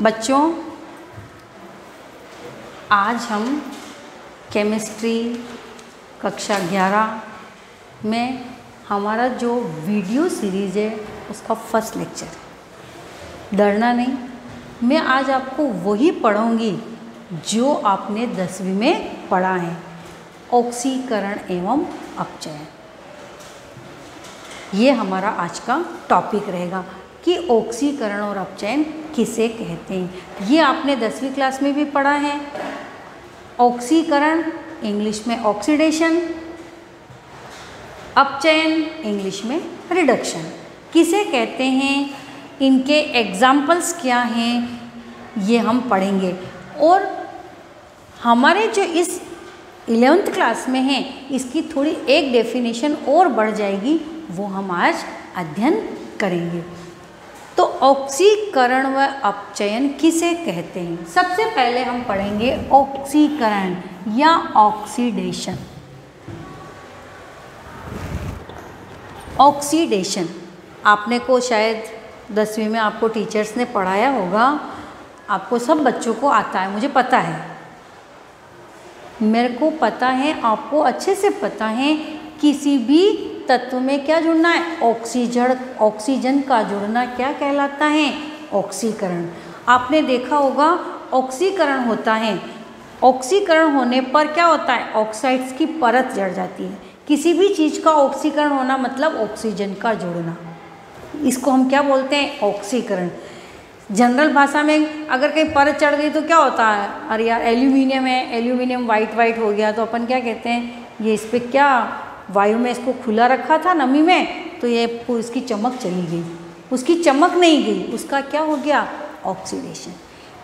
बच्चों, आज हम केमिस्ट्री कक्षा 11 में हमारा जो वीडियो सीरीज़ है उसका फर्स्ट लेक्चर है। डरना नहीं, मैं आज आपको वही पढ़ाऊँगी जो आपने 10वीं में पढ़ा है, ऑक्सीकरण एवं अपचयन। ये हमारा आज का टॉपिक रहेगा कि ऑक्सीकरण और अपचयन किसे कहते हैं। ये आपने 10वीं क्लास में भी पढ़ा है। ऑक्सीकरण इंग्लिश में ऑक्सीडेशन, अपचयन इंग्लिश में रिडक्शन किसे कहते हैं, इनके एग्जाम्पल्स क्या हैं, ये हम पढ़ेंगे। और हमारे जो इस 11th क्लास में है इसकी थोड़ी एक डेफिनेशन और बढ़ जाएगी, वो हम आज अध्ययन करेंगे। तो ऑक्सीकरण व अपचयन किसे कहते हैं, सबसे पहले हम पढ़ेंगे ऑक्सीकरण या ऑक्सीडेशन। ऑक्सीडेशन आपने को शायद 10वीं में आपको टीचर्स ने पढ़ाया होगा, आपको सब बच्चों को आता है, मुझे पता है, मेरे को पता है, आपको अच्छे से पता है। किसी भी तत्व में क्या जुड़ना है, ऑक्सीजन का जुड़ना क्या कहलाता है, ऑक्सीकरण। आपने देखा होगा ऑक्सीकरण होता है, ऑक्सीकरण होने पर क्या होता है, ऑक्साइड्स की परत जड़ जाती है। किसी भी चीज़ का ऑक्सीकरण होना मतलब ऑक्सीजन का जुड़ना, इसको हम क्या बोलते हैं, ऑक्सीकरण। जनरल भाषा में अगर कहीं परत चढ़ गई तो क्या होता है, अरे यार एल्यूमिनियम है, एल्यूमिनियम वाइट हो गया, तो अपन क्या कहते हैं, ये इस पर क्या वायु में इसको खुला रखा था नमी में, तो ये इसकी चमक चली गई, उसकी चमक नहीं गई, उसका क्या हो गया, ऑक्सीडेशन।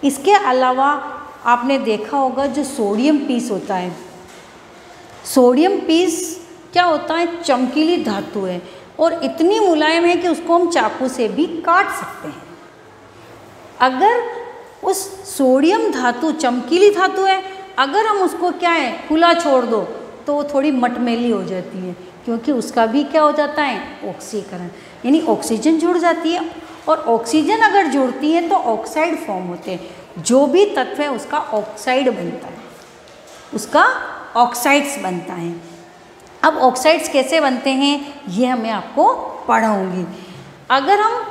इसके अलावा आपने देखा होगा जो सोडियम पीस होता है, सोडियम पीस क्या होता है, चमकीली धातु है और इतनी मुलायम है कि उसको हम चाकू से भी काट सकते हैं। अगर उस सोडियम धातु चमकीली धातु है, अगर हम उसको क्या है खुला छोड़ दो तो वो थोड़ी मटमैली हो जाती है, क्योंकि उसका भी क्या हो जाता है, ऑक्सीकरण, यानी ऑक्सीजन जुड़ जाती है। और ऑक्सीजन अगर जुड़ती है तो ऑक्साइड फॉर्म होते हैं, जो भी तत्व है उसका ऑक्साइड बनता है, उसका ऑक्साइड्स बनता है। अब ऑक्साइड्स कैसे बनते हैं ये मैं आपको पढ़ाऊँगी। अगर हम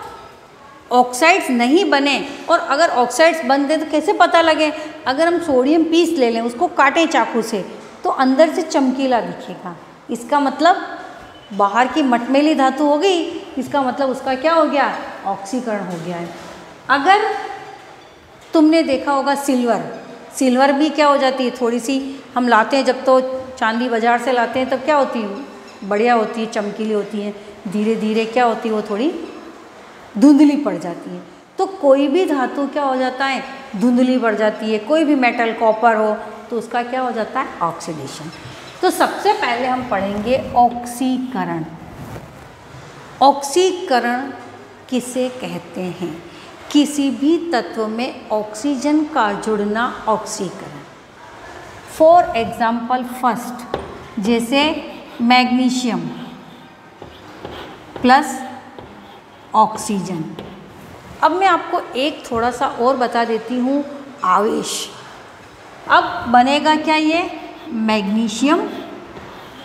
ऑक्साइड्स नहीं बने और अगर ऑक्साइड्स बनते तो कैसे पता लगे, अगर हम सोडियम पीस ले लें, उसको काटें चाकू से, तो अंदर से चमकीला दिखेगा, इसका मतलब बाहर की मटमैली धातु हो गई, इसका मतलब उसका क्या हो गया, ऑक्सीकरण हो गया है। अगर तुमने देखा होगा सिल्वर भी क्या हो जाती है, थोड़ी सी हम लाते हैं, जब तो चांदी बाज़ार से लाते हैं तब क्या होती है, बढ़िया होती है, चमकीली होती है, धीरे धीरे क्या होती है, वो थोड़ी धुंधली पड़ जाती है। तो कोई भी धातु क्या हो जाता है, धुंधली पड़ जाती है। कोई भी मेटल, कॉपर हो तो उसका क्या हो जाता है, ऑक्सीडेशन। तो सबसे पहले हम पढ़ेंगे ऑक्सीकरण। ऑक्सीकरण किसे कहते हैं, किसी भी तत्व में ऑक्सीजन का जुड़ना ऑक्सीकरण। फॉर एग्जाम्पल फर्स्ट, जैसे मैग्नीशियम प्लस ऑक्सीजन। अब मैं आपको एक थोड़ा सा और बता देती हूँ, आवेश। अब बनेगा क्या, ये मैग्नीशियम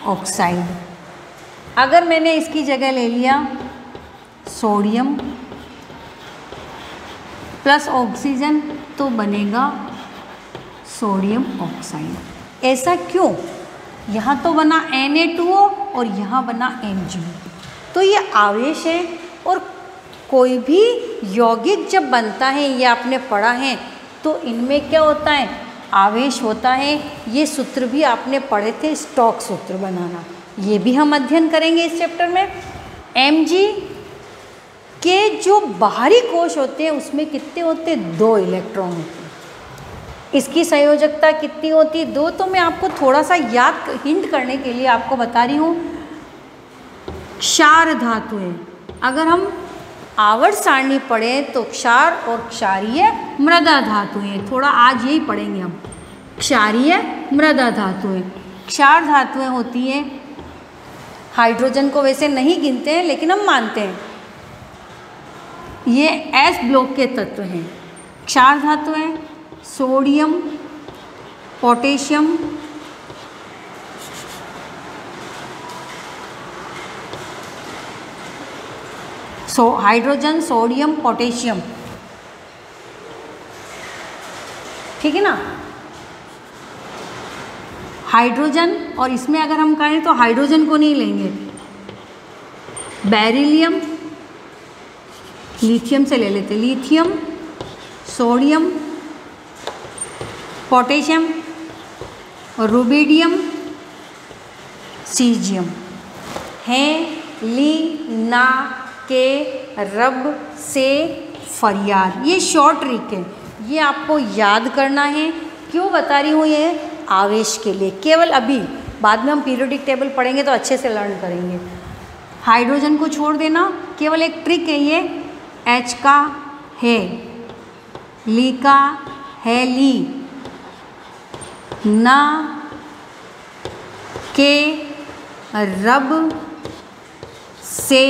ऑक्साइड। अगर मैंने इसकी जगह ले लिया सोडियम प्लस ऑक्सीजन तो बनेगा सोडियम ऑक्साइड। ऐसा क्यों, यहाँ तो बना Na2O और यहाँ बना MgO। तो ये आवेश है, और कोई भी यौगिक जब बनता है, ये आपने पढ़ा है, तो इनमें क्या होता है, आवेश होता है। ये सूत्र भी आपने पढ़े थे, स्टोक सूत्र बनाना, ये भी हम अध्ययन करेंगे इस चैप्टर में। Mg के जो बाहरी कोश होते हैं उसमें कितने होते हैं, 2 इलेक्ट्रॉन होते हैं। इसकी संयोजकता कितनी होती है, 2। तो मैं आपको थोड़ा सा याद हिंट करने के लिए आपको बता रही हूँ, क्षार धातुएं, अगर हम आवर्त सारणी पढ़ें तो क्षार और क्षारीय मृदा धातुएं, थोड़ा आज यही पढ़ेंगे हम, क्षारीय मृदा धातुएं। क्षार धातुएं होती हैं, हाइड्रोजन को वैसे नहीं गिनते हैं लेकिन हम मानते हैं, ये एस ब्लॉक के तत्व हैं। क्षार धातु है sodium, potassium, hydrogen, sodium, potassium, ठीक है ना। हाइड्रोजन, और इसमें अगर हम कहें तो हाइड्रोजन को नहीं लेंगे, बेरिलियम, लिथियम से ले लेते, लिथियम, सोडियम, पोटेशियम और रुबिडियम, सीजियम है। ली ना के रब से फरियाद, ये शॉर्ट ट्रिक है, ये आपको याद करना है। क्यों बता रही हूँ ये? आवेश के लिए, केवल अभी, बाद में हम पीरियोडिक टेबल पढ़ेंगे तो अच्छे से लर्न करेंगे। हाइड्रोजन को छोड़ देना, केवल एक ट्रिक है ये। H का है, ली का है ली, ना के रब से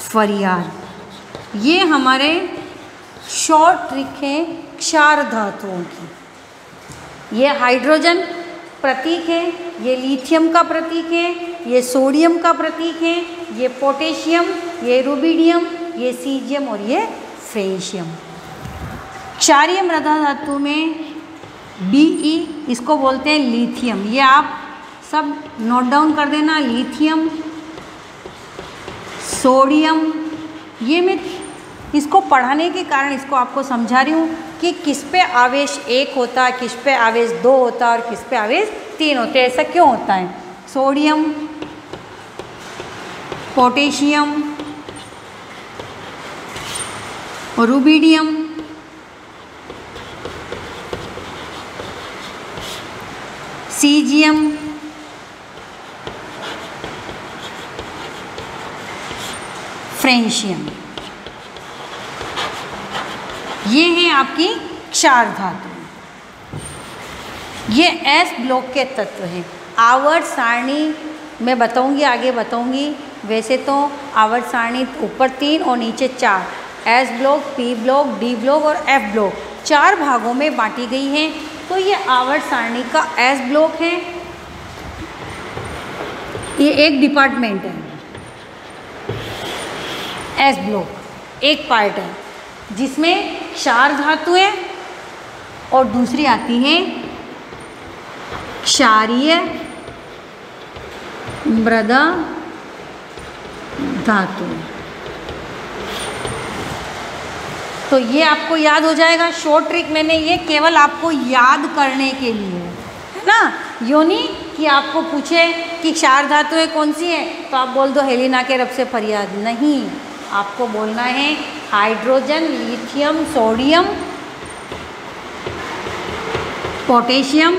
फरियाद, ये हमारे शॉर्ट ट्रिक है क्षार धातुओं की। ये हाइड्रोजन प्रतीक है, ये लिथियम का प्रतीक है, ये सोडियम का प्रतीक है, ये पोटेशियम, ये रुबिडियम, ये सीजियम और ये फ्रेंशियम। क्षारीय मृदा धातु में Be, इसको बोलते हैं लिथियम, ये आप सब नोट डाउन कर देना। लिथियम, सोडियम, ये मैं इसको पढ़ाने के कारण इसको आपको समझा रही हूँ कि किस पे आवेश 1 होता है, किस पे आवेश 2 होता है और किस पे आवेश 3 होते हैं। ऐसा क्यों होता है? Sodium, potassium, rubidium, caesium, francium, ये हैं आपकी क्षार धातु। ये एस ब्लॉक के तत्व हैं। आवर्त सारणी मैं बताऊंगी, आगे बताऊंगी। वैसे तो आवर्त सारणी ऊपर 3 और नीचे 4, S block, P block, D block और एफ ब्लॉक 4 भागों में बांटी गई हैं। तो ये आवर्त सारणी का एस ब्लॉक है, ये एक डिपार्टमेंट है। एस ब्लॉक एक पार्ट है जिसमें क्षार धातु है और दूसरी आती है क्षारीय मृदा धातु। तो ये आपको याद हो जाएगा। शॉर्ट ट्रिक मैंने ये केवल आपको याद करने के लिए है ना, यो नहीं कि आपको पूछे कि क्षार धातुएं कौन सी है तो आप बोल दो हेलिना के रब से फरियाद। नहीं, आपको बोलना है hydrogen, lithium, sodium, potassium,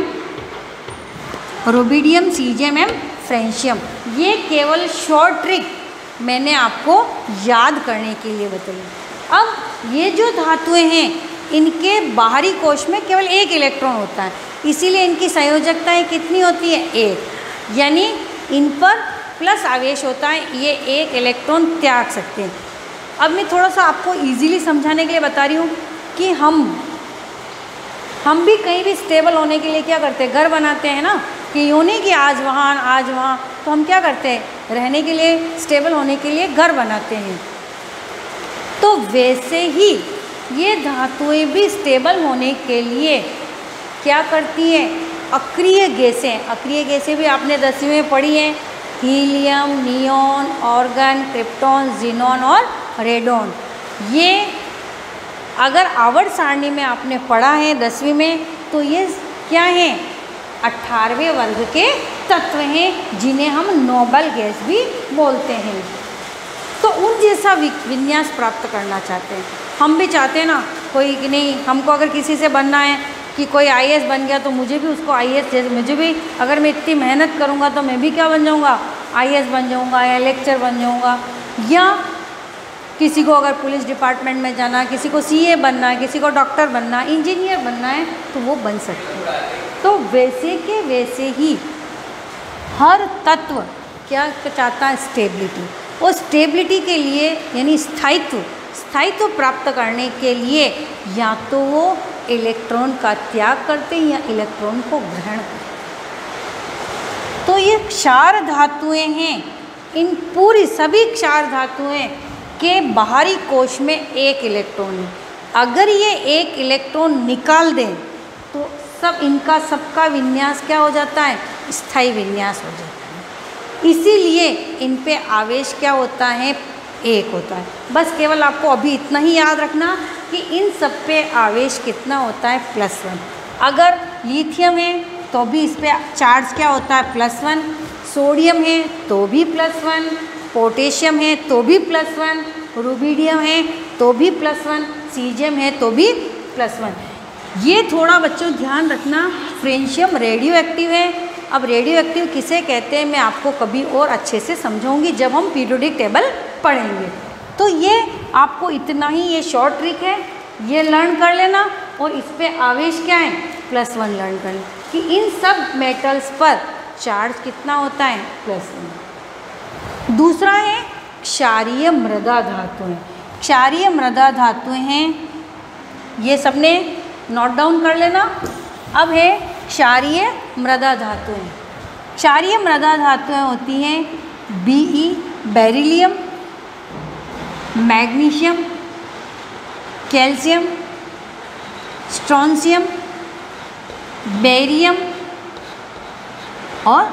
rubidium, caesium एवं फ्रेंशियम। ये केवल शॉर्ट ट्रिक मैंने आपको याद करने के लिए बताई। अब ये जो धातुएं हैं इनके बाहरी कोश में केवल 1 इलेक्ट्रॉन होता है, इसीलिए इनकी संयोजकताएं कितनी होती है? 1, यानी इन पर प्लस आवेश होता है, ये 1 इलेक्ट्रॉन त्याग सकते हैं। अब मैं थोड़ा सा आपको इजीली समझाने के लिए बता रही हूँ कि हम भी कहीं भी स्टेबल होने के लिए क्या करते हैं? घर बनाते हैं ना, कि यूँ नहीं कि आज वहाँ। तो हम क्या करते हैं? रहने के लिए, स्टेबल होने के लिए घर बनाते हैं। तो वैसे ही ये धातुएं भी स्टेबल होने के लिए क्या करती हैं? अक्रिय गैसें। अक्रिय गैसें भी आपने 10वीं में पढ़ी हैं। Helium, neon, organ, krypton, xenon और रेडॉन। ये अगर आवर्त सारणी में आपने पढ़ा है 10वीं में, तो ये क्या हैं? 18वें वर्ग के तत्व हैं जिन्हें हम नोबल गैस भी बोलते हैं। तो उन जैसा विन्यास प्राप्त करना चाहते हैं। हम भी चाहते हैं ना, कोई कि नहीं, हमको अगर किसी से बनना है कि कोई आईएएस बन गया तो मुझे भी उसको आईएएस, जैसे मुझे भी अगर मैं इतनी मेहनत करूँगा तो मैं भी क्या बन जाऊँगा? आईएएस बन जाऊँगा या लेक्चर बन जाऊँगा। या किसी को अगर पुलिस डिपार्टमेंट में जाना, किसी को सीए बनना है, किसी को डॉक्टर बनना है, इंजीनियर बनना है, तो वो बन सकते हैं। तो वैसे के वैसे ही हर तत्व क्या चाहता है? स्टेबिलिटी। और स्टेबिलिटी के लिए यानी स्थायित्व स्थायित्व प्राप्त करने के लिए या तो वो इलेक्ट्रॉन का त्याग करते हैं या इलेक्ट्रॉन को ग्रहण करते हैं। तो ये क्षार धातुएं हैं। इन पूरी सभी क्षार धातुएं के बाहरी कोश में एक इलेक्ट्रॉन है। अगर ये एक इलेक्ट्रॉन निकाल दें तो सब इनका सबका विन्यास क्या हो जाता है, स्थायी विन्यास हो जाता है। इसीलिए इन पे आवेश क्या होता है, एक होता है। बस केवल आपको अभी इतना ही याद रखना कि इन सब पे आवेश कितना होता है, +1। अगर लिथियम है तो भी इस पे चार्ज क्या होता है, +1। सोडियम है तो भी +1, पोटेशियम है तो भी +1, रुबिडियम है तो भी +1, सीजियम है तो भी +1। ये थोड़ा बच्चों ध्यान रखना। फ्रेंशियम रेडियो एक्टिव है। अब रेडियो एक्टिव किसे कहते हैं मैं आपको कभी और अच्छे से समझाऊंगी जब हम पीरियोडिक टेबल पढ़ेंगे। तो ये आपको इतना ही, ये शॉर्ट ट्रिक है, ये लर्न कर लेना। और इस पे आवेश क्या है, +1 लर्न कर लेना कि इन सब मेटल्स पर चार्ज कितना होता है, +1। दूसरा है क्षारीय मृदा धातुएं। क्षारीय मृदा धातुएं हैं, ये सबने नोट डाउन कर लेना। अब है क्षारीय मृदा धातुएं। क्षारीय मृदा धातुएं होती हैं Be, beryllium, magnesium, calcium, strontium, barium और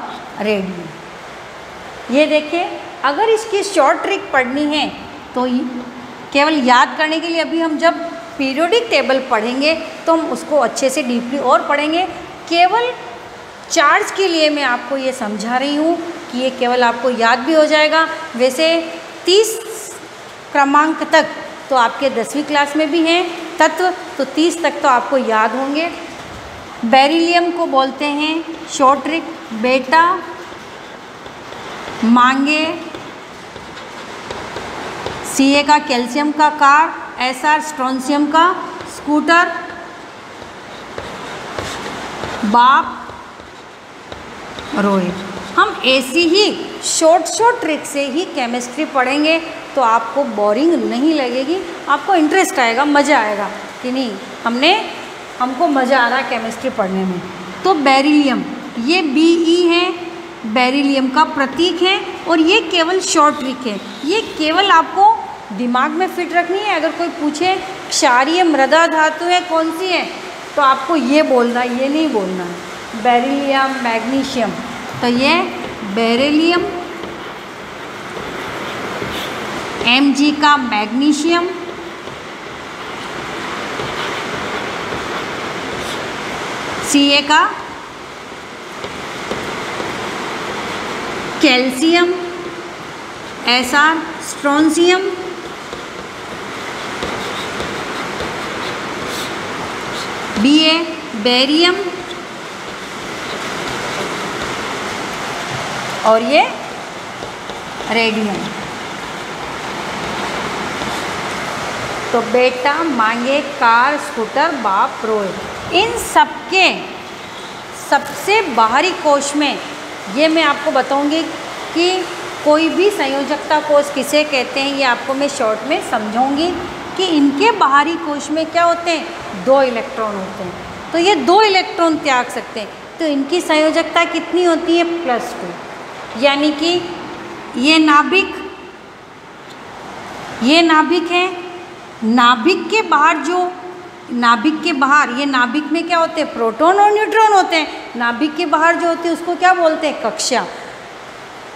रेडियम। ये देखिए, अगर इसकी शॉर्ट ट्रिक पढ़नी है तो केवल याद करने के लिए अभी हम जब पीरियोडिक टेबल पढ़ेंगे तो हम उसको अच्छे से डीपली और पढ़ेंगे। केवल चार्ज के लिए मैं आपको ये समझा रही हूँ कि ये केवल आपको याद भी हो जाएगा। वैसे 30 क्रमांक तक तो आपके 10वीं क्लास में भी हैं तत्व, तो 30 तक तो आपको याद होंगे। बेरिलियम को बोलते हैं शॉर्ट ट्रिक बेटा, मांगे, Ca का कैल्शियम का कार, Sr स्ट्रोंशियम का स्कूटर, बाप, रोहित। हम ऐसी ही शॉर्ट ट्रिक से ही केमिस्ट्री पढ़ेंगे तो आपको बोरिंग नहीं लगेगी, आपको इंटरेस्ट आएगा, मज़ा आएगा कि नहीं, हमको मज़ा आ रहा है केमिस्ट्री पढ़ने में। तो बेरिलियम, ये Be है, बेरिलियम का प्रतीक है और ये केवल शॉर्ट ट्रिक है, ये केवल आपको दिमाग में फिट रखनी है। अगर कोई पूछे क्षारीय मृदा धातु है कौन सी है तो आपको ये बोलना, ये नहीं बोलना है बेरिलियम, मैग्नीशियम। तो ये बेरिलियम, Mg का मैग्नीशियम, Ca का calcium, Sr strontium, Ba barium और ये रेडियम। तो बेटा, मांगे, कार, स्कूटर, बाप, रोहित। इन सबके सबसे बाहरी कोश में ये मैं आपको बताऊंगी कि कोई भी संयोजकता कोश किसे कहते हैं, ये आपको मैं शॉर्ट में समझाऊंगी कि इनके बाहरी कोश में क्या होते हैं, 2 इलेक्ट्रॉन होते हैं। तो ये 2 इलेक्ट्रॉन त्याग सकते हैं, तो इनकी संयोजकता कितनी होती है, +2। यानी कि ये नाभिक है, नाभिक के बाहर ये नाभिक में क्या होते हैं, प्रोटॉन और न्यूट्रॉन होते हैं। नाभिक के बाहर जो होते हैं उसको क्या बोलते हैं, कक्षा।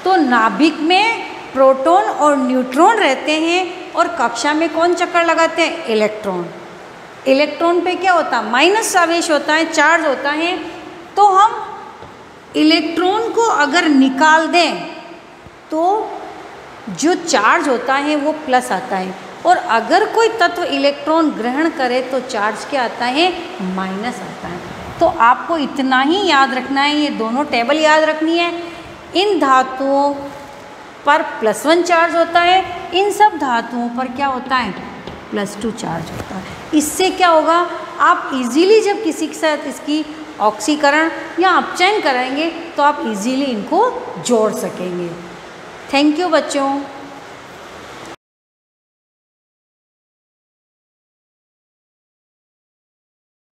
तो नाभिक में प्रोटॉन और न्यूट्रॉन रहते हैं और कक्षा में कौन चक्कर लगाते हैं, इलेक्ट्रॉन। इलेक्ट्रॉन पे क्या होता है, माइनस आवेश होता है, चार्ज होता है। तो हम इलेक्ट्रॉन को अगर निकाल दें तो जो चार्ज होता है वो प्लस आता है, और अगर कोई तत्व इलेक्ट्रॉन ग्रहण करे तो चार्ज क्या आता है, माइनस आता है। तो आपको इतना ही याद रखना है, ये दोनों टेबल याद रखनी है। इन धातुओं पर +1 चार्ज होता है, इन सब धातुओं पर क्या होता है, +2 चार्ज होता है। इससे क्या होगा, आप इजीली जब किसी के साथ इसकी ऑक्सीकरण या अपचयन कराएंगे तो आप इजीली इनको जोड़ सकेंगे। थैंक यू बच्चों।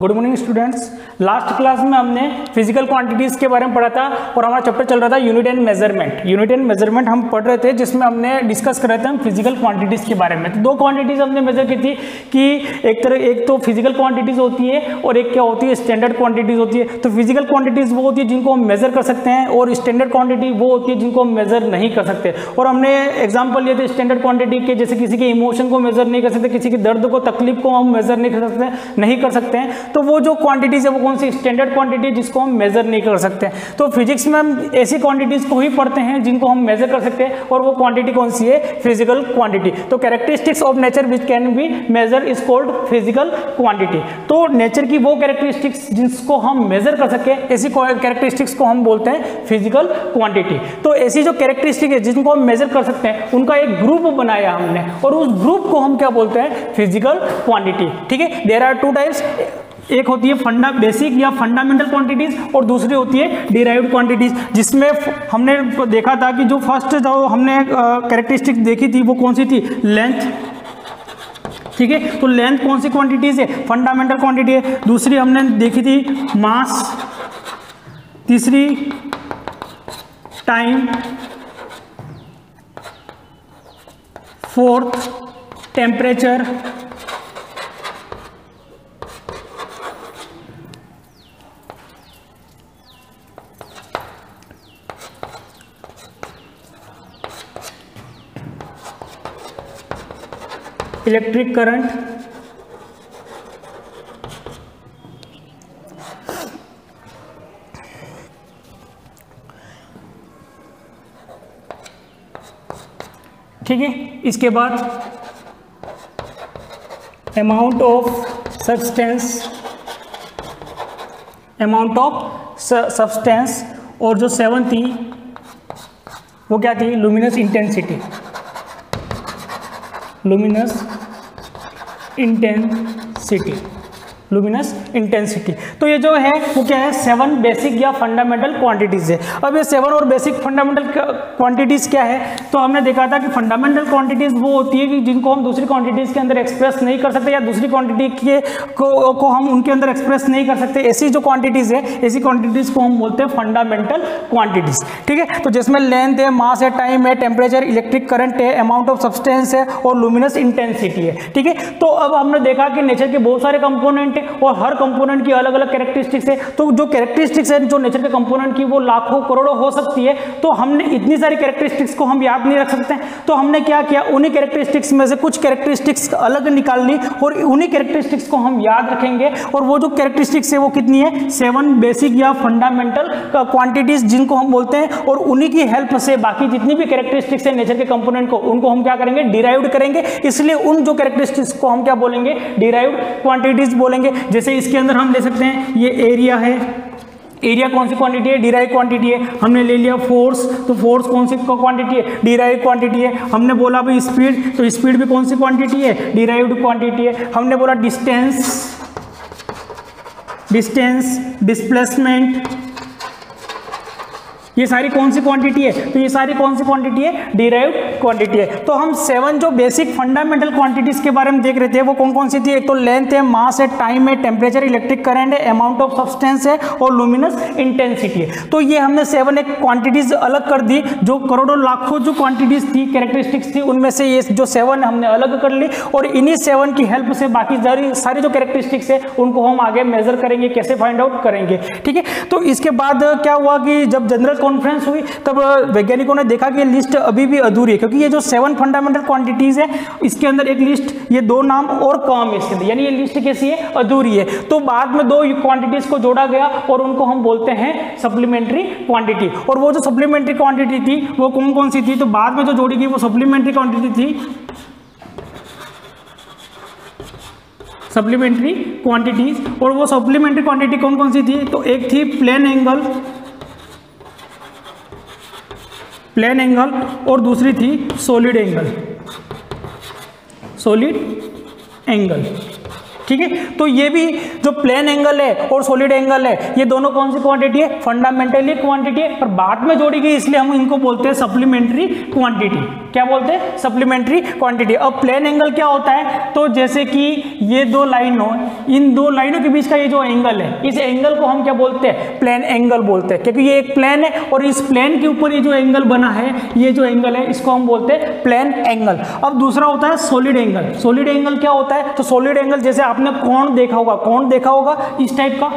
Good morning students. Last class में हमने फिजिकल क्वांटिटीज़ के बारे में पढ़ा था और हमारा चैप्टर चल रहा था unit and measurement. Unit and measurement हम पढ़ रहे थे जिसमें हमने डिस्कस कर रहे थे हम फिजिकल क्वांटिटीज़ के बारे में। तो दो क्वांटिटीज़ हमने मेजर की थी कि एक तो फिजिकल क्वांटिटीज़ होती है और एक क्या होती है, स्टैंडर्ड क्वांटिटीज़ होती है। तो फिजिकल क्वांटिटीज़ वो होती है जिनको हम मेजर कर सकते हैं और स्टैंडर्ड क्वांटिटी वो होती है जिनको हम मेजर नहीं कर सकते। और हमने एग्जाम्पल लिए थे स्टैंडर्ड क्वांटिटी के, जैसे किसी के इमोशन को मेजर नहीं कर सकते, किसी के दर्द को, तकलीफ को हम मेजर नहीं कर सकते हैं। तो वो जो क्वांटिटीज है वो कौन सी, स्टैंडर्ड क्वांटिटी है जिसको हम मेजर नहीं कर सकते। तो फिजिक्स में हम ऐसी क्वांटिटीज को ही पढ़ते हैं जिनको हम मेजर कर सकते हैं और वो क्वांटिटी कौन सी है, फिजिकल क्वांटिटी। तो characteristics of nature which can be measure is called physical quantity. तो नेचर की वो कैरेक्टरिस्टिक्स जिसको हम मेजर कर सके, ऐसी कैरेक्टरिस्टिक्स को हम बोलते हैं फिजिकल क्वांटिटी। तो ऐसी जो कैरेक्टरिस्टिक है जिनको हम मेजर कर सकते हैं उनका एक ग्रुप बनाया हमने और उस ग्रुप को हम क्या बोलते हैं, फिजिकल क्वांटिटी। ठीक है, देयर आर टू टाइप्स, एक होती है बेसिक या फंडामेंटल क्वांटिटीज और दूसरी होती है डिराइव्ड क्वांटिटीज, जिसमें हमने देखा था कि जो फर्स्ट जो हमने कैरेक्टरिस्टिक देखी थी वो कौन सी थी, लेंथ। ठीक है, तो लेंथ कौन सी क्वांटिटीज है, फंडामेंटल क्वांटिटी है। दूसरी हमने देखी थी मास, तीसरी time, fourth temperature, electric current, ठीक है। इसके बाद अमाउंट ऑफ सब्सटेंस, और जो 7 थी वो क्या थी, लुमिनस इंटेंसिटी। तो ये जो है वो क्या है, 7 बेसिक या फंडामेंटल क्वांटिटीज है। अब ये 7 और बेसिक फंडामेंटल क्वांटिटीज क्या है, तो हमने देखा था कि फंडामेंटल क्वांटिटीज वो होती है कि जिनको हम दूसरी क्वांटिटीज के अंदर एक्सप्रेस नहीं कर सकते या दूसरी क्वांटिटी को हम उनके अंदर एक्सप्रेस नहीं कर सकते। ऐसी जो क्वांटिटीज है, ऐसी क्वांटिटीज को हम बोलते हैं फंडामेंटल क्वांटिटीज। ठीक है, तो जिसमें लेंथ है, मास है, टाइम है, टेम्परेचर, इलेक्ट्रिक करंट है, अमाउंट ऑफ सब्सटेंस है और लुमिनस इंटेंसिटी है। ठीक है, तो अब हमने देखा कि नेचर के बहुत सारे कंपोनेंट है और हर कंपोनेंट की अलग अलग कैरेक्टरिस्टिक्स है। तो जो कैरेक्टरिस्टिक्स है जो नेचर के कंपोनेंट की वो लाखों करोड़ों हो सकती है। तो हमने इतनी सारी कैरेक्टरिस्टिक्स को हम याद नहीं रख सकते, तो हमने क्या किया, उन्हीं कैरेक्टरिस्टिक्स में से कुछ कैरेक्टरिस्टिक्स अलग निकाल ली और उन्हीं कैरेक्टरिस्टिक्स को हम याद रखेंगे। और वो जो कैरेक्टरिस्टिक्स है वो कितनी है, 7 बेसिक या फंडामेंटल क्वांटिटीज जिनको हम बोलते हैं। और उन्हीं की हेल्प से बाकी जितनी भी कैरेक्टरिस्टिक्स है नेचर के कंपोनेंट को, उनको हम क्या करेंगे, डिराइव्ड करेंगे। इसलिए उन जो कैरेक्टरिस्टिक्स को हम क्या बोलेंगे, डिराइव्ड क्वांटिटीज बोलेंगे। जैसे इसके अंदर हम ले सकते हैं, ये एरिया है, एरिया कौन सी क्वांटिटी है, डिराइव क्वांटिटी है। हमने ले लिया फोर्स, तो फोर्स कौन सी क्वांटिटी है, डिराइव क्वांटिटी है। हमने बोला भाई स्पीड, तो स्पीड भी कौन सी क्वांटिटी है, डिराइव्ड क्वांटिटी है। हमने बोला डिस्टेंस, डिस्प्लेसमेंट, ये सारी कौन सी क्वांटिटी है, तो ये सारी कौन सी क्वांटिटी है, डिराइव्ड क्वांटिटी है। तो हम 7 जो बेसिक फंडामेंटल क्वांटिटीज के बारे में देख रहे थे वो कौन कौन सी थी, एक तो लेंथ है, मास है, टाइम है, टेम्परेचर, इलेक्ट्रिक करंट है, अमाउंट ऑफ सब्सटेंस है और लुमिनस इंटेंसिटी है। तो ये हमने 7 एक क्वांटिटीज अलग कर दी, जो करोड़ों लाखों जो क्वांटिटीज थी, कैरेक्टरिस्टिक्स थी, उनमें से ये जो 7 हमने अलग कर ली और इन्हीं 7 की हेल्प से बाकी सारी जो कैरेक्टरिस्टिक्स है उनको हम आगे मेजर करेंगे, कैसे फाइंड आउट करेंगे। ठीक है, तो इसके बाद क्या हुआ कि जब जनरल कॉन्फ्रेंस हुई तब वैज्ञानिकों ने देखा कि ये लिस्ट अभी भी अधूरी है, क्योंकि ये जो 7 फंडामेंटल क्वांटिटीज है इसके अंदर एक लिस्ट, ये 2 नाम और कम है इसके अंदर, यानी ये लिस्ट कैसी है, अधूरी है। तो बाद में 2 क्वांटिटीज को जोड़ा गया और उनको हम बोलते हैं सप्लीमेंट्री क्वांटिटी। और वो जो सप्लीमेंट्री क्वांटिटी थी वो कौन कौन सी थी, तो बाद में जो जोड़ी गई वो सप्लीमेंट्री क्वांटिटी थी, सप्लीमेंट्री क्वांटिटीज। और वो सप्लीमेंट्री क्वांटिटी कौन कौन सी थी, तो एक थी प्लेन एंगल और दूसरी थी सॉलिड एंगल। ठीक है। तो ये भी जो प्लेन एंगल है और सॉलिड एंगल है, ये दोनों कौन सी क्वांटिटी है? फंडामेंटली क्वांटिटी है, पर बाद में जोड़ी गई इसलिए हम इनको बोलते हैं सप्लीमेंट्री क्वांटिटी। क्या बोलते हैं? Supplementary quantity. अब प्लेन एंगल क्या होता है? तो जैसे कि ये दो लाइन हो, इन दो लाइनों के बीच का ये जो एंगल है, इस एंगल को हम क्या बोलते हैं? प्लेन एंगल बोलते हैं, क्योंकि ये एक प्लेन है और इस प्लेन के ऊपर ये जो एंगल बना है, ये जो एंगल है, इसको हम बोलते हैं प्लेन एंगल। अब दूसरा होता है सॉलिड एंगल। सॉलिड एंगल क्या होता है? तो सॉलिड एंगल जैसे आपने कोण देखा होगा, कोण देखा होगा इस टाइप का,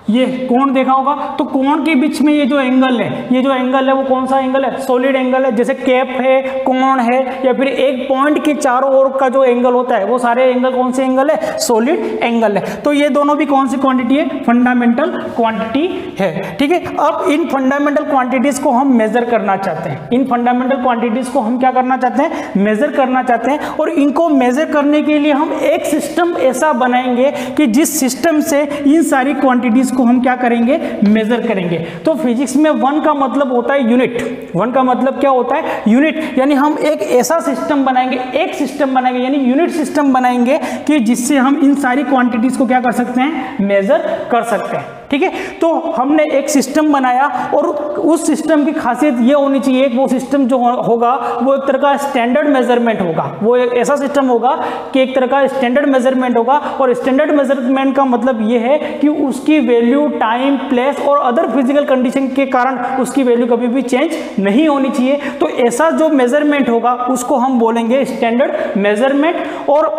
ये कोण देखा होगा, तो कोण के बीच में ये जो एंगल है, ये जो एंगल है वो कौन सा एंगल है? सॉलिड एंगल है। जैसे कैप है, कोण है, या फिर एक पॉइंट के चारों ओर का जो एंगल होता है, वो सारे एंगल कौन से एंगल है? सॉलिड एंगल है। तो ये दोनों भी कौन सी क्वांटिटी है? फंडामेंटल क्वांटिटी है। ठीक है। अब इन फंडामेंटल क्वांटिटीज को हम मेजर करना चाहते हैं। इन फंडामेंटल क्वांटिटीज को हम क्या करना चाहते हैं? मेजर करना चाहते हैं। और इनको मेजर करने के लिए हम एक सिस्टम ऐसा बनाएंगे कि जिस सिस्टम से इन सारी क्वांटिटीज को हम क्या करेंगे? मेजर करेंगे। तो फिजिक्स में वन का मतलब होता है यूनिट। वन का मतलब क्या होता है? यूनिट। यानी हम एक ऐसा सिस्टम बनाएंगे, एक सिस्टम बनाएंगे, यानी यूनिट सिस्टम बनाएंगे कि जिससे हम इन सारी क्वांटिटीज को क्या कर सकते हैं? मेजर कर सकते हैं। ठीक है। तो हमने एक सिस्टम बनाया और उस सिस्टम की खासियत ये होनी चाहिए कि वो सिस्टम जो होगा वो एक तरह का स्टैंडर्ड मेजरमेंट होगा। वो एक ऐसा सिस्टम होगा कि एक तरह का स्टैंडर्ड मेजरमेंट होगा। और स्टैंडर्ड मेजरमेंट का मतलब ये है कि उसकी वैल्यू टाइम, प्लेस और अदर फिजिकल कंडीशन के कारण उसकी वैल्यू कभी भी चेंज नहीं होनी चाहिए। तो ऐसा जो मेजरमेंट होगा उसको हम बोलेंगे स्टैंडर्ड मेजरमेंट। और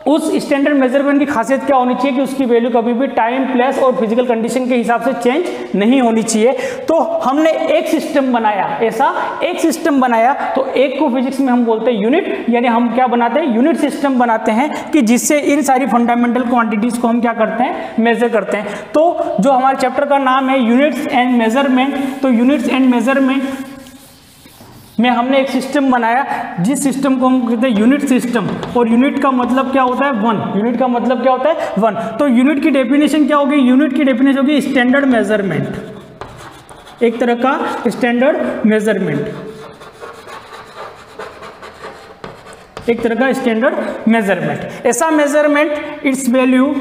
उस स्टैंडर्ड मेजरमेंट की खासियत क्या होनी चाहिए कि उसकी वैल्यू कभी भी टाइम, प्लेस और फिजिकल कंडीशन के हिसाब से चेंज नहीं होनी चाहिए। तो हमने एक सिस्टम बनाया, ऐसा एक सिस्टम बनाया, तो एक को फिजिक्स में हम बोलते हैं यूनिट। यानी हम क्या बनाते हैं? यूनिट सिस्टम बनाते हैं कि जिससे इन सारी फंडामेंटल क्वांटिटीज को हम क्या करते हैं? मेजर करते हैं। तो जो हमारे चैप्टर का नाम है यूनिट्स एंड मेजरमेंट, तो यूनिट्स एंड मेजरमेंट में हमने एक सिस्टम बनाया जिस सिस्टम को हम कहते हैं यूनिट सिस्टम। और यूनिट का मतलब क्या होता है? वन। यूनिट का मतलब क्या होता है? वन। तो यूनिट की डेफिनेशन क्या होगी? यूनिट की डेफिनेशन होगी स्टैंडर्ड मेजरमेंट। एक तरह का स्टैंडर्ड मेजरमेंट, एक तरह का स्टैंडर्ड मेजरमेंट। ऐसा measurement it's value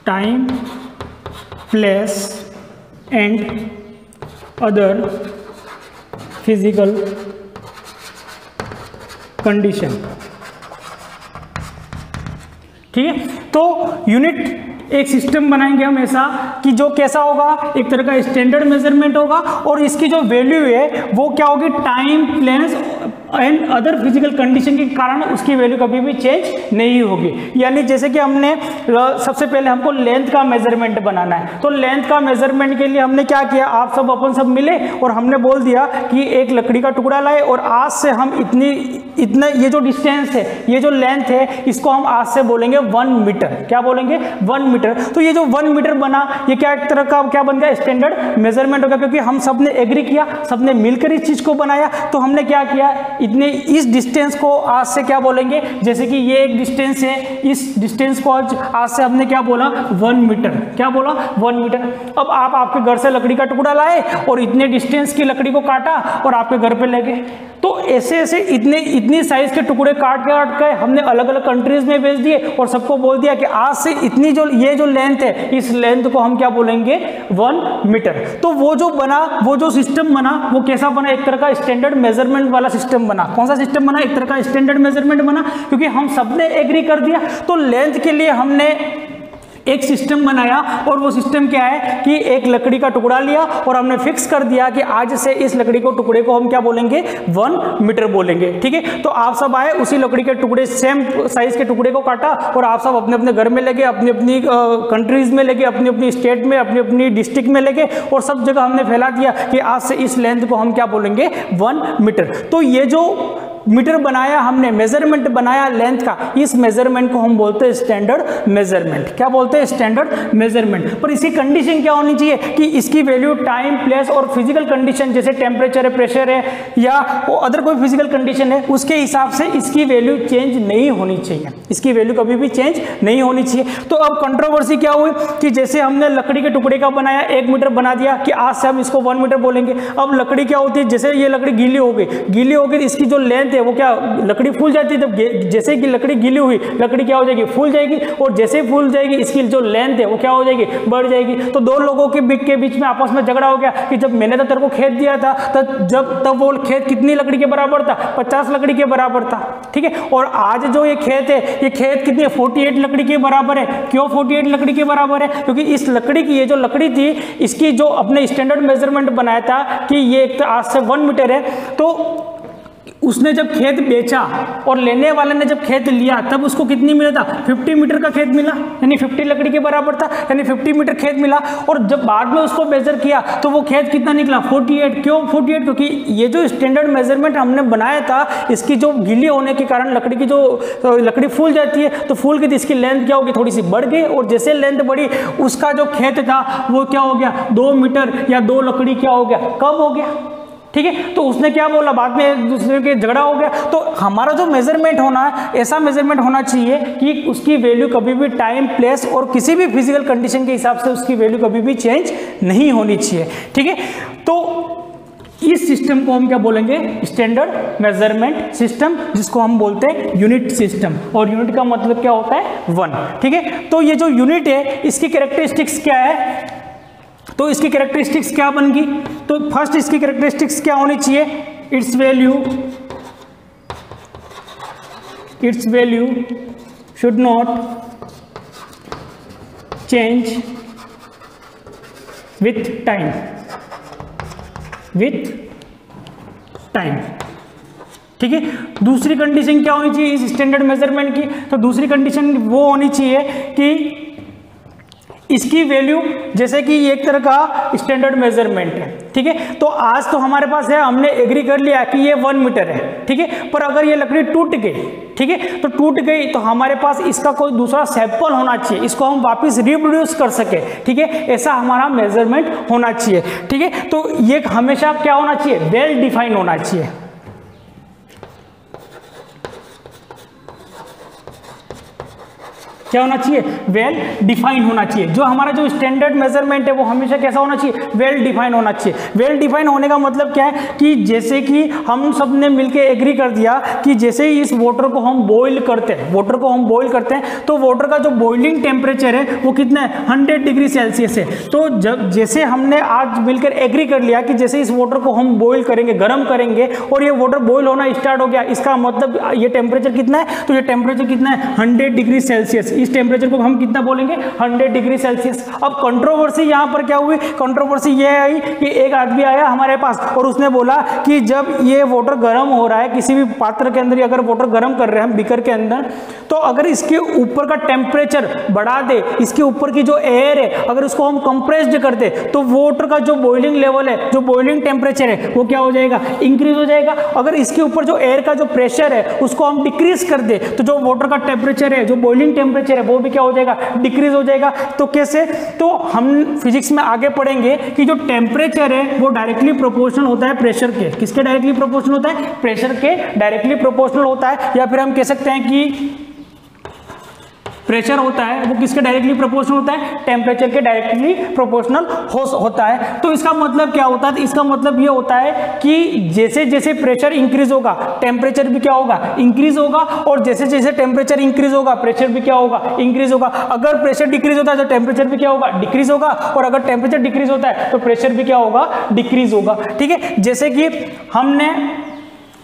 time, place and other physical condition. ठीक है। तो यूनिट एक सिस्टम बनाएंगे हम ऐसा कि जो कैसा होगा? एक तरह का स्टैंडर्ड मेजरमेंट होगा और इसकी जो वैल्यू है वो क्या होगी? Time, place and other physical condition के कारण उसकी वैल्यू कभी भी चेंज नहीं होगी। यानी जैसे कि हमने सबसे पहले हमको लेंथ का मेजरमेंट बनाना है, तो लेंथ का मेजरमेंट के लिए हमने क्या किया? आप सब अपन सब मिले और हमने बोल दिया कि एक लकड़ी का टुकड़ा लाए और आज से हम इतना ये जो डिस्टेंस है, ये जो लेंथ है, इसको हम आज से बोलेंगे 1 मीटर। क्या बोलेंगे? 1 मीटर। तो ये जो 1 मीटर बना, ये क्या एक तरह का क्या बन गया? स्टैंडर्ड मेजरमेंट होगा, क्योंकि हम सबने एग्री किया, सबने मिलकर इस चीज को बनाया। तो हमने क्या किया? इतने इस डिस्टेंस को आज से क्या बोलेंगे? जैसे कि ये एक डिस्टेंस है, इस डिस्टेंस को आज से हमने क्या बोला? 1 मीटर। क्या बोला? 1 मीटर। अब आप आपके घर से लकड़ी का टुकड़ा लाए और इतने डिस्टेंस की लकड़ी को काटा और आपके घर पे ले गए। तो ऐसे ऐसे इतनी साइज के टुकड़े काट के हमने अलग अलग कंट्रीज में भेज दिए और सबको बोल दिया कि आज से इतनी ये जो लेंथ है, इस लेंथ को हम क्या बोलेंगे? 1 मीटर। तो वो जो बना, वो जो सिस्टम बना, वो कैसा बना? एक तरह का स्टैंडर्ड मेजरमेंट वाला सिस्टम बना। कौन सा सिस्टम बना? एक तरह का स्टैंडर्ड मेजरमेंट बना, क्योंकि हम सबने एग्री कर दिया। तो लेंथ के लिए हमने एक सिस्टम बनाया और वो सिस्टम क्या है कि एक लकड़ी का टुकड़ा लिया और हमने फिक्स कर दिया कि आज से इस लकड़ी को टुकड़े को हम क्या बोलेंगे? 1 मीटर बोलेंगे। ठीक है। तो आप सब आए, उसी लकड़ी के टुकड़े, सेम साइज के टुकड़े को काटा और आप सब अपने अपने घर में लेके, अपनी अपनी कंट्रीज में लेके, अपनी अपनी स्टेट में, अपनी अपनी डिस्ट्रिक्ट में लेके और सब जगह हमने फैला दिया कि आज से इस लेंथ को हम क्या बोलेंगे? 1 मीटर। तो ये जो मीटर बनाया हमने, मेजरमेंट बनाया लेंथ का, इस मेजरमेंट को हम बोलते हैं स्टैंडर्ड मेजरमेंट। क्या बोलते हैं? Standard measurement. पर इसकी कंडीशन क्या होनी चाहिए कि इसकी वैल्यू टाइम, प्लेस और फिजिकल कंडीशन जैसे टेम्परेचर है, प्रेशर है या अदर कोई फिजिकल कंडीशन है उसके हिसाब से इसकी वैल्यू चेंज नहीं होनी चाहिए, इसकी वैल्यू कभी भी चेंज नहीं होनी चाहिए। तो अब कंट्रोवर्सी क्या हुई कि जैसे हमने लकड़ी के टुकड़े का बनाया, 1 मीटर बना दिया कि आज से हम इसको 1 मीटर बोलेंगे। अब लकड़ी क्या होती है, जैसे ये लकड़ी गीली हो गई, इसकी जो लेंथ है वो क्या, लकड़ी फूल जाती है। जब जैसे कि लकड़ी गीली हुई, लकड़ी क्या हो जाएगी, फूल जाएगी, और जैसे ही फूल जाएगी इसकी जो लेंथ है वो क्या हो जाएगी, बढ़ जाएगी। तो दो लोगों के बीच में आपस में झगड़ा हो गया कि जब मैंने तो तेरे को खेत दिया था तब वो खेत कितनी लकड़ी के बराबर था, 50 लकड़ी के बराबर था, ठीक है। और आज जो ये खेत है, ये खेत कितनी 48 लकड़ी के बराबर है। क्यों 48 लकड़ी के बराबर है? क्योंकि इस लकड़ी की, ये जो लकड़ी थी, इसकी जो अपने स्टैंडर्ड मेजरमेंट बनाया था कि ये एक आज से 1 मीटर है, तो उसने जब खेत बेचा और लेने वाले ने जब खेत लिया तब उसको कितनी मिला था, 50 मीटर का खेत मिला, यानी 50 लकड़ी के बराबर था, यानी 50 मीटर खेत मिला। और जब बाद में उसको मेजर किया तो वो खेत कितना निकला, 48। क्यों 48? क्योंकि ये जो स्टैंडर्ड मेजरमेंट हमने बनाया था, इसकी जो गीली होने के कारण लकड़ी की जो लकड़ी फूल जाती है, तो फूल की इसकी लेंथ क्या होगी, थोड़ी सी बढ़ गई, और जैसे लेंथ बढ़ी उसका जो खेत था वो क्या हो गया, 2 मीटर या 2 लकड़ी क्या हो गया, कम हो गया, ठीक है। तो उसने क्या बोला, बाद में एक दूसरे के झगड़ा हो गया। तो हमारा जो मेजरमेंट होना है, ऐसा मेजरमेंट होना चाहिए कि उसकी वैल्यू कभी भी टाइम, प्लेस और किसी भी फिजिकल कंडीशन के हिसाब से उसकी वैल्यू कभी भी चेंज नहीं होनी चाहिए, ठीक है। तो इस सिस्टम को हम क्या बोलेंगे, स्टैंडर्ड मेजरमेंट सिस्टम, जिसको हम बोलते हैं यूनिट सिस्टम। और यूनिट का मतलब क्या होता है, 1, ठीक है। तो ये जो यूनिट है इसकी कैरेक्टरिस्टिक्स क्या है, तो इसकी कैरेक्टरिस्टिक्स क्या बन गई, तो फर्स्ट इसकी कैरेक्टरिस्टिक्स क्या होनी चाहिए, it's value should not change with time, ठीक है। दूसरी कंडीशन क्या होनी चाहिए इस स्टैंडर्ड मेजरमेंट की, तो दूसरी कंडीशन वो होनी चाहिए कि इसकी वैल्यू, जैसे कि एक तरह का स्टैंडर्ड मेजरमेंट है, ठीक है। तो आज तो हमारे पास है, हमने एग्री कर लिया कि ये 1 मीटर है, ठीक है। पर अगर ये लकड़ी टूट गई, ठीक है, तो टूट गई तो हमारे पास इसका कोई दूसरा सैंपल होना चाहिए, इसको हम वापस रिप्रोड्यूस कर सके, ठीक है। ऐसा हमारा मेजरमेंट होना चाहिए, ठीक है। तो ये हमेशा क्या होना चाहिए, वेल डिफाइन होना चाहिए। क्या होना चाहिए, वेल डिफाइन होना चाहिए। जो हमारा जो स्टैंडर्ड मेजरमेंट है वो हमेशा कैसा होना चाहिए, वेल डिफाइन होना चाहिए। वेल डिफाइन होने का मतलब क्या है कि जैसे कि हम सब ने मिलकर एग्री कर दिया कि जैसे ही इस वाटर को हम बॉईल करते हैं, तो वाटर का जो बॉइलिंग टेम्परेचर है वो कितना है, 100 डिग्री सेल्सियस है। तो जब जैसे हमने आज मिलकर एग्री कर लिया कि जैसे इस वाटर को हम बॉईल करेंगे, गर्म करेंगे, और ये वाटर बॉईल होना स्टार्ट हो गया, इसका मतलब ये टेम्परेचर कितना है, तो ये टेम्परेचर कितना है, 100 डिग्री सेल्सियस। इस टेम्परेचर को हम कितना बोलेंगे, 100 डिग्री सेल्सियस। अब कंट्रोवर्सी यहाँ पर क्या हुई, कंट्रोवर्सी ये आई कि एक आदमी आया हमारे पास और उसने बोला कि जब ये वाटर गर्म हो रहा है, किसी भी पात्र के अंदर अगर वाटर गर्म कर रहे हैं हम बीकर के अंदर, तो अगर इसके ऊपर का टेम्परेचर बढ़ा दे, इसके ऊपर की जो एयर है अगर उसको हम कंप्रेस्ड कर दे, तो वाटर का जो बॉइलिंग लेवल है, जो बॉइलिंग टेम्परेचर है वो क्या हो जाएगा, इंक्रीज हो जाएगा। अगर इसके ऊपर जो एयर का जो प्रेशर है उसको हम डिक्रीज कर दे, तो जो वाटर का टेम्परेचर है, जो बॉइलिंग टेम्परेचर है, वो भी क्या हो जाएगा, डिक्रीज हो जाएगा। तो कैसे, तो हम फिजिक्स में आगे पढ़ेंगे कि जो टेम्परेचर है वो डायरेक्टली प्रोपोर्शनल होता है प्रेशर के। किसके डायरेक्टली प्रोपोर्शनल होता है, प्रेशर के डायरेक्टली प्रोपोर्शनल होता है। या फिर हम कह सकते हैं कि प्रेशर होता है वो किसके डायरेक्टली प्रोपोर्शनल होता है, टेम्परेचर के डायरेक्टली प्रोपोर्शनल होता है। तो इसका मतलब क्या होता है, इसका मतलब ये होता है कि जैसे जैसे प्रेशर इंक्रीज होगा टेम्परेचर भी क्या होगा, इंक्रीज होगा, और जैसे जैसे टेम्परेचर इंक्रीज होगा प्रेशर भी क्या होगा, इंक्रीज होगा। अगर प्रेशर डिक्रीज होता है तो टेम्परेचर भी क्या होगा, डिक्रीज होगा, और अगर टेम्परेचर डिक्रीज होता है तो प्रेशर भी क्या होगा, डिक्रीज होगा, ठीक है। जैसे कि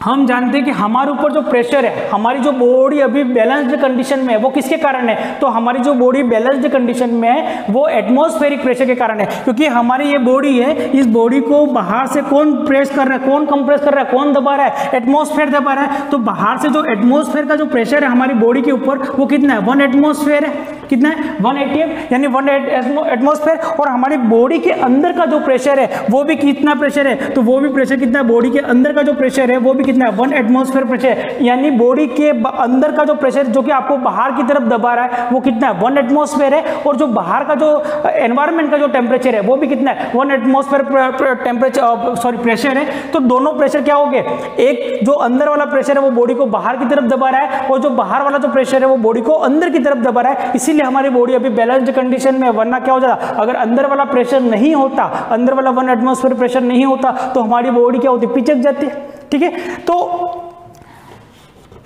हम जानते हैं कि हमारे ऊपर जो प्रेशर है, हमारी जो बॉडी अभी बैलेंस्ड कंडीशन में है वो किसके कारण है, तो हमारी जो बॉडी बैलेंस्ड कंडीशन में है वो एटमॉस्फेरिक प्रेशर के कारण है। क्योंकि हमारी ये बॉडी है, इस बॉडी को बाहर से कौन प्रेस कर रहा है, कौन कंप्रेस कर रहा है, कौन दबा रहा है, एटमॉस्फेयर दबा रहा है। तो बाहर से जो एटमॉस्फेयर का जो प्रेशर है हमारी बॉडी के ऊपर वो कितना है, 1 एटमॉस्फेयर है, कितना है 180 यानी 1 एटमॉस्फेयर। और हमारी बॉडी के अंदर का जो प्रेशर है वो भी कितना प्रेशर है, तो वो भी प्रेशर कितना है, बॉडी के अंदर का जो प्रेशर है वो भी कितना है 1 एटमॉस्फेयर प्रेशर। यानी बॉडी के अंदर का जो प्रेशर जो कि आपको बाहर की तरफ दबा रहा है वो कितना है 1 एटमॉस्फेयर है। और जो बाहर का जो एनवायरमेंट का जो टेम्परेचर है वो भी कितना है 1 एटमॉस्फेयर टेम्परेचर प्रेशर है। तो दोनों प्रेशर क्या हो गए, एक जो अंदर वाला प्रेशर है वो बॉडी को बाहर की तरफ दबा रहा है और जो बाहर वाला जो प्रेशर है वो बॉडी को अंदर की तरफ दबा रहा है। इसीलिए हमारी बॉडी अभी बैलेंस्ड कंडीशन में, वरना क्या हो जाता, अगर अंदर वाला प्रेशर नहीं होता, अंदर वाला 1 एटमॉस्फेयर प्रेशर नहीं होता तो हमारी बॉडी क्या होती, पिचक जाती है। ठीक है, तो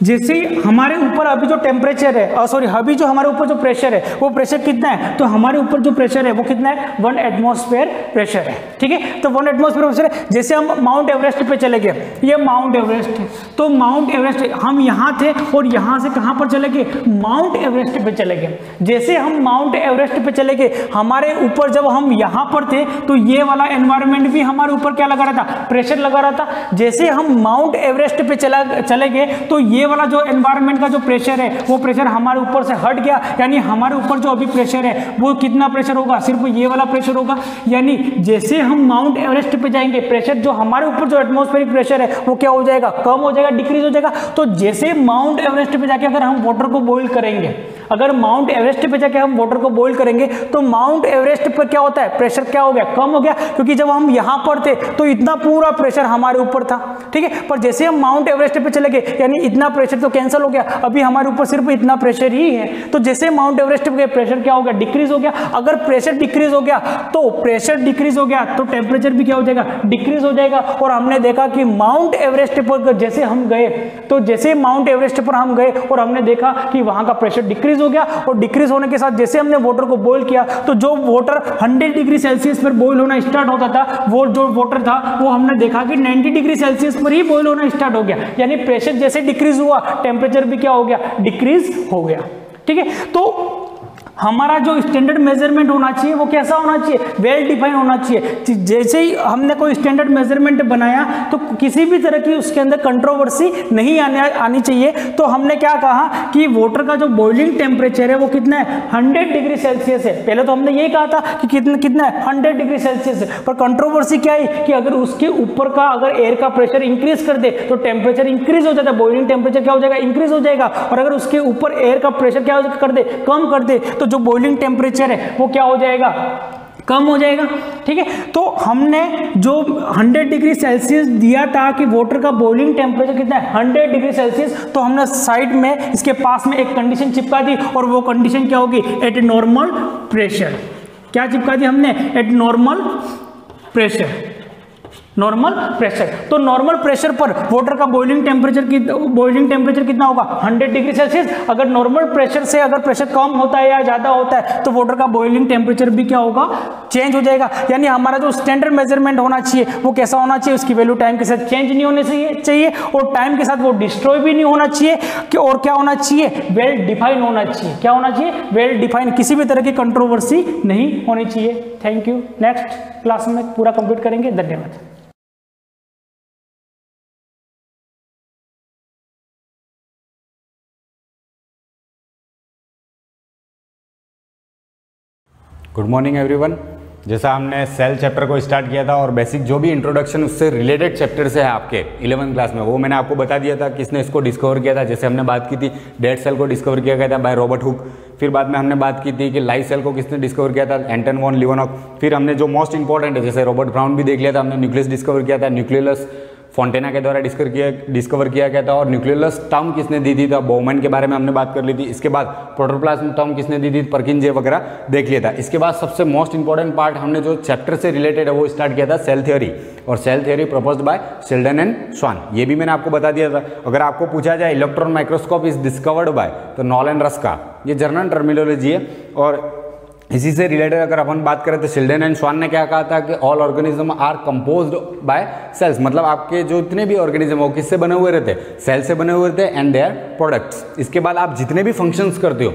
जैसे हमारे ऊपर अभी जो टेम्परेचर है, सॉरी अभी जो हमारे ऊपर जो प्रेशर है वो प्रेशर कितना है, तो हमारे ऊपर जो प्रेशर है वो कितना है 1 एटमॉस्फेयर प्रेशर है। ठीक है, तो 1 एटमॉस्फेयर प्रेशर है। जैसे हम माउंट एवरेस्ट पे चले गए, ये माउंट एवरेस्ट है, तो माउंट एवरेस्ट हम यहाँ थे और यहाँ से कहाँ पर चले गए, माउंट एवरेस्ट पे चले गए। जैसे हम माउंट एवरेस्ट पे चले गए, हमारे ऊपर जब हम यहाँ पर थे तो ये वाला एनवायरमेंट भी हमारे ऊपर क्या लगा रहा था, प्रेशर लगा रहा था। जैसे हम माउंट एवरेस्ट पे चले गए तो ये वाला जो एनवायरनमेंट का जो प्रेशर है वो प्रेशर हमारे ऊपर से हट गया। यानी हमारे ऊपर जो अभी प्रेशर है वो कितना प्रेशर होगा, सिर्फ ये वाला प्रेशर होगा। यानी जैसे हम माउंट एवरेस्ट पे जाएंगे, प्रेशर जो हमारे ऊपर जो एटमॉस्फेरिक प्रेशर है वो क्या हो जाएगा, कम हो जाएगा, डिक्रीज हो जाएगा। तो जैसे माउंट एवरेस्ट पे जाके अगर हम वाटर को बॉइल करेंगे, अगर माउंट एवरेस्ट पे जाके हम वाटर को बॉइल करेंगे तो माउंट एवरेस्ट पर क्या होता है, प्रेशर क्या हो गया, कम हो गया। क्योंकि जब हम यहाँ पर थे तो इतना पूरा प्रेशर हमारे ऊपर था। ठीक है, पर जैसे हम माउंट एवरेस्ट पे चले गए यानी इतना प्रेशर तो कैंसिल हो गया, अभी हमारे ऊपर सिर्फ इतना प्रेशर ही है। तो जैसे माउंट एवरेस्ट पे गए प्रेशर क्या हो गया, डिक्रीज हो गया। अगर प्रेशर डिक्रीज हो गया तो प्रेशर डिक्रीज हो गया तो टेम्परेचर भी क्या हो जाएगा, डिक्रीज हो जाएगा। और हमने देखा कि माउंट एवरेस्ट पर जैसे हम गए, तो जैसे माउंट एवरेस्ट पर हम गए और हमने देखा कि वहां का प्रेशर डिक्रीज हो गया, और डिक्रीज होने के साथ जैसे हमने वाटर को बॉइल किया तो जो वाटर 100 डिग्री सेल्सियस पर बॉइल होना स्टार्ट होता था, वो जो वाटर था वो हमने देखा कि 90 डिग्री सेल्सियस पर ही बॉइल होना स्टार्ट हो गया। यानी प्रेशर जैसे डिक्रीज हुआ टेम्परेचर भी क्या हो गया, डिक्रीज हो गया। ठीक है, तो हमारा जो स्टैंडर्ड मेजरमेंट होना चाहिए वो कैसा होना चाहिए, वेल डिफाइन होना चाहिए। जैसे ही हमने कोई स्टैंडर्ड मेजरमेंट बनाया तो किसी भी तरह की उसके अंदर कंट्रोवर्सी नहीं आनी चाहिए। तो हमने क्या कहा कि वाटर का जो बॉइलिंग टेम्परेचर है वो कितना है, 100 डिग्री सेल्सियस है। पहले तो हमने यही कहा था कि कितना है 100 डिग्री सेल्सियस है, पर कंट्रोवर्सी क्या है कि अगर उसके ऊपर का अगर एयर का प्रेशर इंक्रीज कर दे तो टेम्परेचर इंक्रीज हो जाता है, बॉइलिंग टेम्परेचर क्या हो जाएगा, इंक्रीज हो जाएगा। और अगर उसके ऊपर एयर का प्रेशर क्या कर दे, कम कर दे, तो जो बॉइलिंग टेम्परेचर है वो क्या हो जाएगा, कम हो जाएगा। ठीक है, तो हमने जो 100 डिग्री सेल्सियस दिया था कि वाटर का बॉइलिंग टेम्परेचर कितना है 100 डिग्री सेल्सियस, तो हमने साइड में इसके पास में एक कंडीशन चिपका दी और वो कंडीशन क्या होगी, एट नॉर्मल प्रेशर। क्या चिपका दी हमने, eight normal pressure, normal pressure. तो नॉर्मल प्रेशर पर वाटर का बॉइलिंग टेम्परेचर कितना होगा, 100 डिग्री सेल्सियस। अगर नॉर्मल प्रेशर से अगर प्रेशर कम होता है या ज्यादा होता है तो वाटर का बॉइलिंग टेम्परेचर भी क्या होगा, चेंज हो जाएगा। यानी हमारा जो स्टैंडर्ड मेजरमेंट होना चाहिए वो कैसा होना चाहिए, उसकी वैल्यू टाइम के साथ चेंज नहीं होने चाहिए और टाइम के साथ वो डिस्ट्रॉय भी नहीं होना चाहिए कि, और क्या होना चाहिए, वेल डिफाइन होना चाहिए। क्या होना चाहिए, वेल डिफाइन, किसी भी तरह की कंट्रोवर्सी नहीं होनी चाहिए। थैंक यू, नेक्स्ट क्लास में पूरा कंप्लीट करेंगे। धन्यवाद। Good morning everyone. जैसा हमने सेल चैप्टर को स्टार्ट किया था और बेसिक जो भी इंट्रोडक्शन उससे रिलेटेड चैप्टर से है आपके 11th क्लास में, वो मैंने आपको बता दिया था किसने इसको डिस्कवर किया था। जैसे हमने बात की थी डेड सेल को डिस्कवर किया गया था बाय रॉबर्ट हुक। फिर बाद में हमने बात की थी कि लाइव सेल को किसने डिस्कवर किया था, एंटन वॉन लियोनॉव। फिर हमने जो मोस्ट इंपॉर्टेंट है जैसे रॉबर्ट ब्राउन भी देख लिया था, हमने न्यूक्लियस डिस्कवर किया था, न्यूक्लियस फोंटेना के द्वारा डिस्कवर किया गया था। और न्यूक्लियस टर्म किसने दी थी, बोहमैन के बारे में हमने बात कर ली थी। इसके बाद प्रोटोप्लाज्म टर्म किसने दी थी, परकिंजे वगैरह देख लिया था। इसके बाद सबसे मोस्ट इंपॉर्टेंट पार्ट हमने जो चैप्टर से रिलेटेड है वो स्टार्ट किया था सेल थ्योरी, और cell theory proposed by Schleiden and Schwann. ये भी मैंने आपको बता दिया था। अगर आपको पूछा जाए electron microscope is discovered by, तो नॉलन रस्का, ये जर्नल टर्मिनोलॉजी है। और इसी से रिलेटेड अगर अपन बात करें तो शेल्डन एंड स्वान ने क्या कहा था कि all organism are composed by cells, मतलब आपके जो इतने भी ऑर्गेनिज्म वो किससे बने हुए रहते हैं, सेल से बने हुए रहते हैं एंड देयर प्रोडक्ट्स। इसके बाद आप जितने भी फंक्शंस करते हो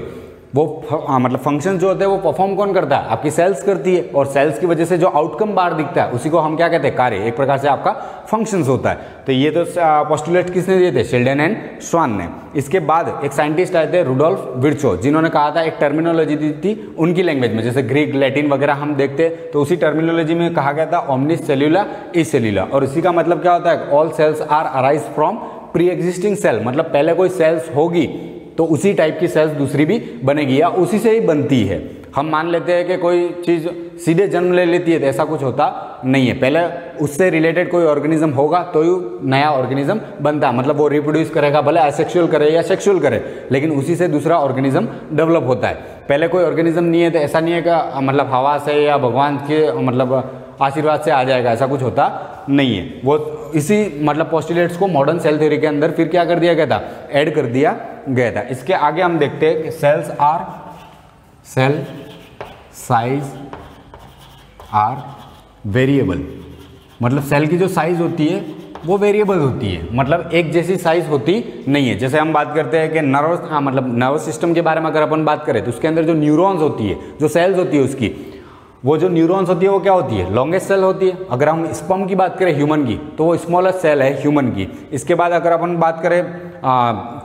मतलब फंक्शन जो होते हैं वो परफॉर्म कौन करता है, आपकी सेल्स करती है, और सेल्स की वजह से जो आउटकम बाहर दिखता है उसी को हम क्या कहते हैं, कार्य। एक प्रकार से आपका फंक्शंस होता है। तो ये तो पोस्टुलेट किसने दिए थे, शेल्डन एंड स्वान ने। इसके बाद एक साइंटिस्ट आए थे रुडोल्फ विर्चो, जिन्होंने कहा था, एक टर्मिनोलॉजी दी थी उनकी लैंग्वेज में, जैसे ग्रीक लैटिन वगैरह हम देखते तो उसी टर्मिनोलॉजी में कहा गया था ओमनिस सेल्यूला इज सेल्यूला, और इसी का मतलब क्या होता है, all cells are arise from preexisting cell, मतलब पहले कोई सेल्स होगी तो उसी टाइप की सेल्स दूसरी भी बनेगी या उसी से ही बनती है। हम मान लेते हैं कि कोई चीज़ सीधे जन्म ले लेती है तो ऐसा कुछ होता नहीं है, पहले उससे रिलेटेड कोई ऑर्गेनिज्म होगा तो ही नया ऑर्गेनिज्म बनता है, मतलब वो रिप्रोड्यूस करेगा, भले एसेक्सुअल करे या सेक्सुअल करे, लेकिन उसी से दूसरा ऑर्गेनिज्म डेवलप होता है। पहले कोई ऑर्गेनिज्म नहीं है तो ऐसा नहीं है कि मतलब हवा से या भगवान के मतलब आशीर्वाद से आ जाएगा, ऐसा कुछ होता नहीं है। वो इसी मतलब पोस्टुलेट्स को मॉडर्न सेल थ्योरी के अंदर फिर क्या कर दिया गया था, ऐड कर दिया गया था। इसके आगे हम देखते हैं कि cells are, cell size are variable, मतलब सेल की जो साइज होती है वो वेरिएबल होती है, मतलब एक जैसी साइज होती नहीं है। जैसे हम बात करते हैं कि मतलब नर्वस सिस्टम के बारे में अगर अपन बात करें तो उसके अंदर जो न्यूरॉन्स होती है, जो सेल्स होती है उसकी, वो जो न्यूरॉन्स होती है वो क्या होती है, लॉन्गेस्ट सेल होती है। अगर हम स्पर्म की बात करें ह्यूमन की तो वो स्मॉलेस्ट सेल है ह्यूमन की। इसके बाद अगर अपन बात करें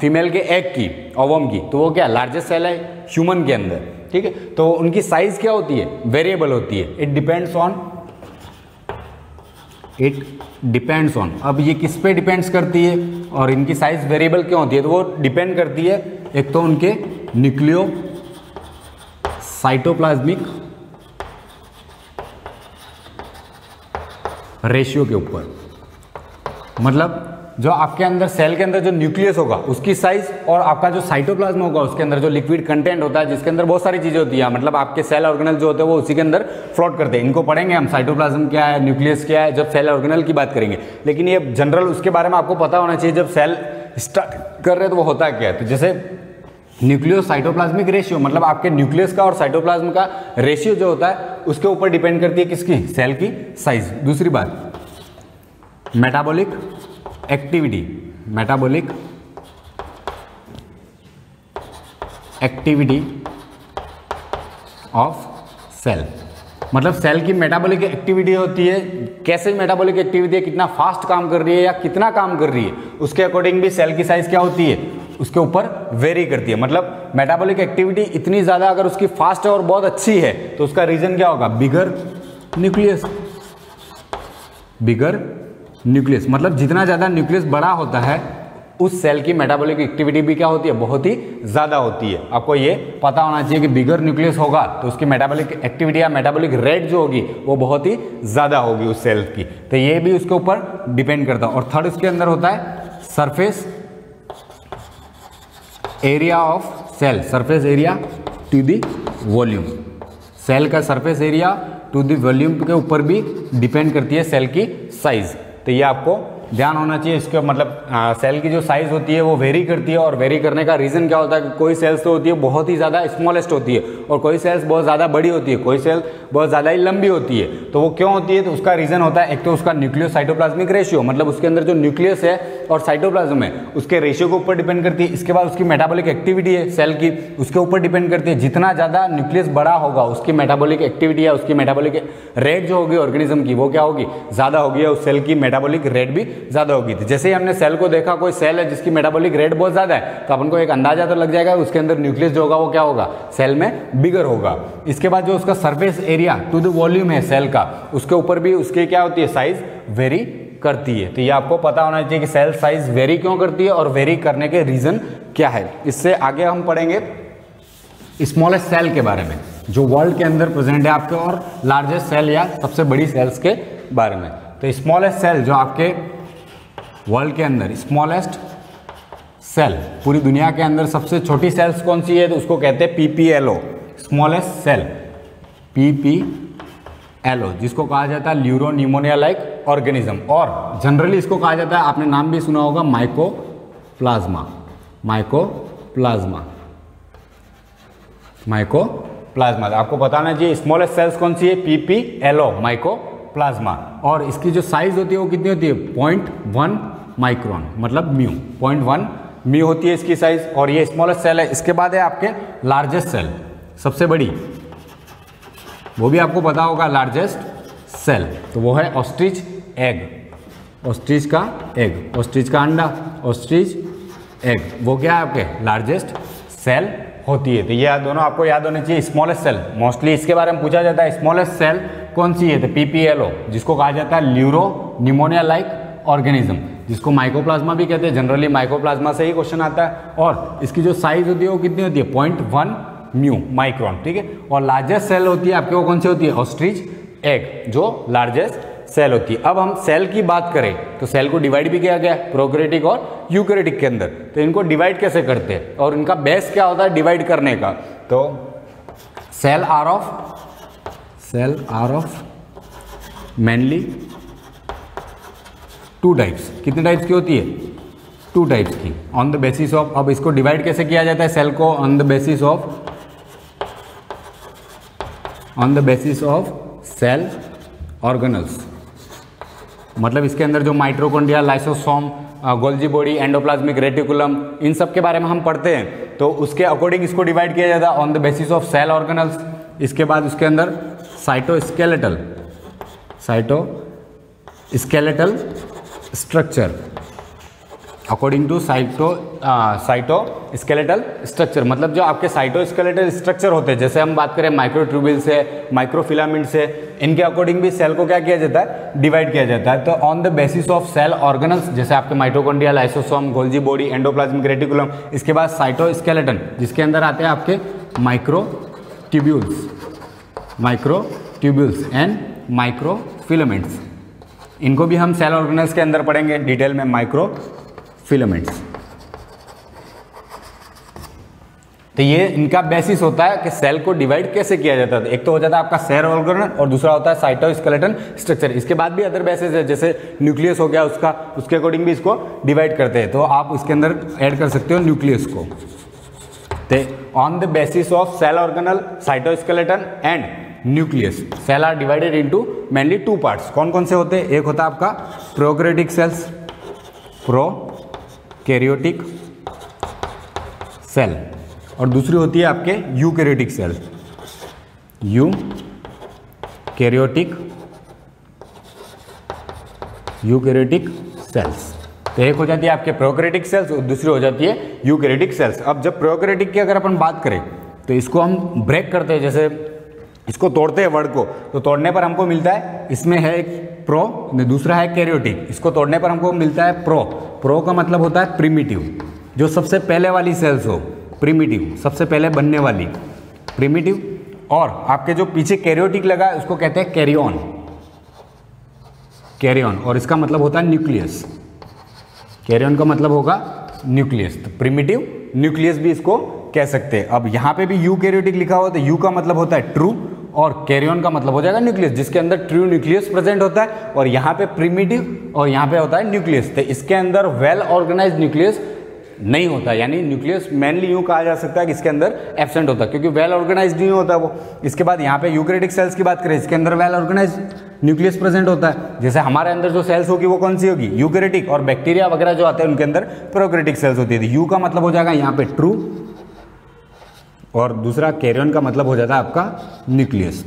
फीमेल के एग की, ओवम की, तो वो क्या लार्जेस्ट सेल है ह्यूमन के अंदर, ठीक है। तो उनकी साइज क्या होती है, वेरिएबल होती है। इट डिपेंड्स ऑन, अब ये किस पे डिपेंड्स करती है और इनकी साइज वेरिएबल क्यों होती है, तो वो डिपेंड करती है एक तो उनके न्यूक्लियो साइटोप्लाज्मिक रेशियो के ऊपर, मतलब जो आपके अंदर सेल के अंदर जो न्यूक्लियस होगा उसकी साइज और आपका जो साइटोप्लाज्म होगा उसके अंदर जो लिक्विड कंटेंट होता है जिसके अंदर बहुत सारी चीजें होती है, मतलब आपके सेल ऑर्गेनल जो होते हैं वो उसी के अंदर फ्लोट करते हैं। इनको पढ़ेंगे हम, साइटोप्लाज्म क्या है, न्यूक्लियस क्या है, जब सेल ऑर्गेनल की बात करेंगे। लेकिन ये जनरल उसके बारे में आपको पता होना चाहिए, जब सेल स्टार्ट कर रहे हैं तो वो होता क्या है। तो जैसे न्यूक्लियो साइटोप्लाज्मिक रेशियो, मतलब आपके न्यूक्लियस का और साइटोप्लाज्म का रेशियो जो होता है उसके ऊपर डिपेंड करती है किसकी, सेल की साइज। दूसरी बात metabolic activity, metabolic activity of cell, मतलब सेल की मेटाबॉलिक एक्टिविटी होती है। कैसे मेटाबॉलिक एक्टिविटी है, कितना फास्ट काम कर रही है या कितना काम कर रही है, उसके अकॉर्डिंग भी सेल की साइज क्या होती है, उसके ऊपर वेरी करती है। मतलब मेटाबॉलिक एक्टिविटी इतनी ज़्यादा अगर उसकी फास्ट है और बहुत अच्छी है तो उसका रीजन क्या होगा, बिगर न्यूक्लियस। बिगर न्यूक्लियस मतलब जितना ज़्यादा न्यूक्लियस बड़ा होता है उस सेल की मेटाबॉलिक एक्टिविटी भी क्या होती है, बहुत ही ज़्यादा होती है। आपको ये पता होना चाहिए कि बिगर न्यूक्लियस होगा तो उसकी मेटाबॉलिक एक्टिविटी या मेटाबॉलिक रेट जो होगी वो बहुत ही ज़्यादा होगी उस सेल की। तो ये भी उसके ऊपर डिपेंड करता है। और थर्ड उसके अंदर होता है surface area of cell, surface area to the volume. Cell का surface area to the volume के ऊपर भी डिपेंड करती है सेल की साइज। तो ये आपको ध्यान होना चाहिए। इसके मतलब सेल की जो साइज होती है वो वेरी करती है, और वेरी करने का रीज़न क्या होता है कि कोई सेल्स तो होती है बहुत ही ज़्यादा स्मॉलेस्ट होती है और कोई सेल्स बहुत ज़्यादा बड़ी होती है, कोई सेल बहुत ज़्यादा ही लंबी होती है। तो वो क्यों होती है, तो उसका रीज़न होता है एक तो उसका न्यूक्लियो साइटोप्लाज्मिक रेशियो, मतलब उसके अंदर जो न्यूक्लियस है और साइटोप्लाज्म है उसके रेशियो के ऊपर डिपेंड करती है। इसके बाद उसकी मेटाबॉलिक एक्टिविटी है सेल की, उसके ऊपर डिपेंड करती है। जितना ज़्यादा न्यूक्लियस बड़ा होगा उसकी मेटाबॉलिक एक्टिविटी या उसकी मेटाबॉलिक रेट जो होगी ऑर्गेनिज्म की वो क्या होगी, ज़्यादा होगी, और सेल की मेटाबॉलिक रेट भी ज़्यादा होगी। जैसे ही हमने सेल को देखा, कोई सेल है जिसकी मेटाबॉलिक रेट बहुत ज़्यादा है तो अपन को एक अंदाजा तो लग जाएगा उसके अंदर न्यूक्लियस जो होगा वो क्या होगा, सेल में बिगर होगा। इसके बाद जो उसका surface area to the volume है सेल का, उसके ऊपर भी उसकी क्या होती है, साइज वेरी करती है। तो ये आपको पता होना चाहिए कि सेल साइज वेरी क्यों करती है और वेरी करने के रीजन क्या है। इससे आगे हम पढ़ेंगे स्मॉलेस्ट सेल के बारे में जो वर्ल्ड के अंदर प्रेजेंट है आपके, और लार्जेस्ट सेल या सबसे बड़ी सेल्स के बारे में। तो स्मॉलेस्ट सेल जो आपके वर्ल्ड के अंदर, स्मॉलेस्ट सेल पूरी दुनिया के अंदर सबसे छोटी सेल्स कौन सी है, तो उसको कहते हैं PPLO, स्मॉलेस्ट सेल PPLO, जिसको कहा जाता है ल्यूरो न्यूमोनिया लाइक ऑर्गेनिज्म, और जनरली इसको कहा जाता है, आपने नाम भी सुना होगा, माइकोप्लाज्मा। माइकोप्लाज्मा आपको बताना चाहिए स्मॉलेस्ट सेल्स कौन सी है, PPLO माइकोप्लाज्मा। और इसकी जो साइज होती है वो कितनी होती है, 0.1 माइक्रोन, मतलब म्यू 0.1 म्यू होती है इसकी साइज, और ये स्मॉलेस्ट सेल है। इसके बाद है आपके लार्जेस्ट सेल, सबसे बड़ी, वो भी आपको पता होगा लार्जेस्ट सेल, तो वो है ऑस्ट्रिच एग, ऑस्ट्रिच का एग, ऑस्ट्रिच का अंडा, ऑस्ट्रिच एग, वो क्या है आपके लार्जेस्ट सेल होती है। तो ये दोनों आपको याद होने चाहिए। स्मॉलेस्ट सेल, मोस्टली इसके बारे में पूछा जाता है, स्मॉलेस्ट सेल कौन सी है, तो PPLO, जिसको कहा जाता है ल्यूरो निमोनिया लाइक ऑर्गेनिज्म, जिसको माइकोप्लाज्मा भी कहते हैं। जनरली माइकोप्लाज्मा से ही क्वेश्चन आता है, और इसकी जो साइज होती है वो कितनी होती है, 0.1 म्यू माइक्रोन, ठीक है। और लार्जेस्ट सेल होती है आपके, वो कौन सी होती है, ऑस्ट्रिच एग, जो लार्जेस्ट सेल होती है। अब हम सेल की बात करें तो सेल को डिवाइड भी किया गया प्रोकैरियोटिक और यूकैरियोटिक के अंदर। तो इनको डिवाइड कैसे करते हैं और इनका बेस क्या होता है डिवाइड करने का, तो cell are of mainly 2 types. कितने टाइप्स की होती है, 2 टाइप्स की। ऑन द बेसिस ऑफ, अब इसको डिवाइड कैसे किया जाता है सेल को, on the basis of cell organelles, मतलब इसके अंदर जो mitochondria, lysosome, Golgi body, endoplasmic reticulum, इन सब के बारे में हम पढ़ते हैं, तो उसके अकॉर्डिंग इसको डिवाइड किया जाता है on the basis of cell organelles. इसके बाद उसके अंदर cytoskeletal structure, according to cytoskeletal structure, मतलब जो आपके साइटोस्केलेटल स्ट्रक्चर होते हैं, जैसे हम बात करें माइक्रोट्यूब्यूल से, माइक्रोफिलामेंट से, इनके अकॉर्डिंग भी सेल को क्या किया जाता है, डिवाइड किया जाता है। तो on the basis of cell organelles, जैसे आपके mitochondria, lysosome, Golgi body, endoplasmic reticulum, इसके बाद साइटोस्केलेटन, जिसके अंदर आते हैं आपके माइक्रोट्यूब्यूल्स एंड माइक्रोफिलामेंट्स। इनको भी हम सेल ऑर्गेनल्स के अंदर पढ़ेंगे डिटेल में, माइक्रोफिलामेंट्स। तो ये इनका बेसिस होता है कि सेल को डिवाइड कैसे किया जाता है। एक तो हो जाता है आपका सेल ऑर्गेनल और दूसरा होता है साइटोस्केलेटन स्ट्रक्चर। इसके बाद भी अदर बेसिस है, जैसे न्यूक्लियस हो गया उसका, उसके अकॉर्डिंग भी इसको डिवाइड करते हैं। तो आप उसके अंदर ऐड कर सकते हो न्यूक्लियस को। तो on the basis of cell organelle, cytoskeleton and nucleus, cell are divided into mainly 2 parts. कौन कौन से होते हैं, एक होता है आपका प्रोकैरियोटिक सेल्स, प्रोकैरियोटिक सेल, और दूसरी होती है आपके यूकैरियोटिक सेल, यूकैरियोटिक सेल्स। तो एक हो जाती है आपके प्रोकैरियोटिक सेल्स और दूसरी हो जाती है यूकैरियोटिक सेल्स। अब जब प्रोकैरियोटिक की अगर अपन बात करें तो इसको हम ब्रेक करते हैं, जैसे इसको तोड़ते हैं वर्ड को, तो तोड़ने पर हमको मिलता है, इसमें है एक प्रो, दूसरा है कैरियोटिक। इसको तोड़ने पर हमको मिलता है प्रो का मतलब होता है प्रिमिटिव, जो सबसे पहले वाली सेल्स हो, प्रिमिटिव, सबसे पहले बनने वाली प्रिमिटिव। और आपके जो पीछे कैरियोटिक लगा है उसको कहते हैं कैरियन, और इसका मतलब होता है न्यूक्लियस। कैरियन का मतलब होगा न्यूक्लियस, तो प्रिमिटिव न्यूक्लियस भी इसको कह सकते हैं। अब यहाँ पे भी यूकैरियोटिक लिखा हुआ, तो यू का मतलब होता है ट्रू और कैरियन का मतलब हो जाएगा न्यूक्लियस, जिसके अंदर ट्रू न्यूक्लियस प्रेजेंट होता है, और यहाँ पे प्रिमिटिव और यहाँ पे होता है न्यूक्लियस। तो इसके अंदर वेल ऑर्गेनाइज्ड न्यूक्लियस नहीं होता, यानी न्यूक्लियस मेनली यूं कहा जा सकता है कि इसके अंदर एब्सेंट होता है, क्योंकि वेल ऑर्गेनाइज्ड नहीं होता वो। इसके बाद यहाँ पे यूकैरियोटिक सेल्स की बात करें, इसके अंदर वेल ऑर्गेनाइज्ड न्यूक्लियस प्रेजेंट होता है। जैसे हमारे अंदर जो सेल्स होगी वो कौन सी होगी, यूकैरियोटिक, और बैक्टीरिया वगैरह जो आते हैं उनके अंदर प्रोकैरियोटिक सेल्स होती है। यू का मतलब हो जाएगा यहाँ पे ट्रू, और दूसरा कैरियन का मतलब हो जाता है आपका न्यूक्लियस।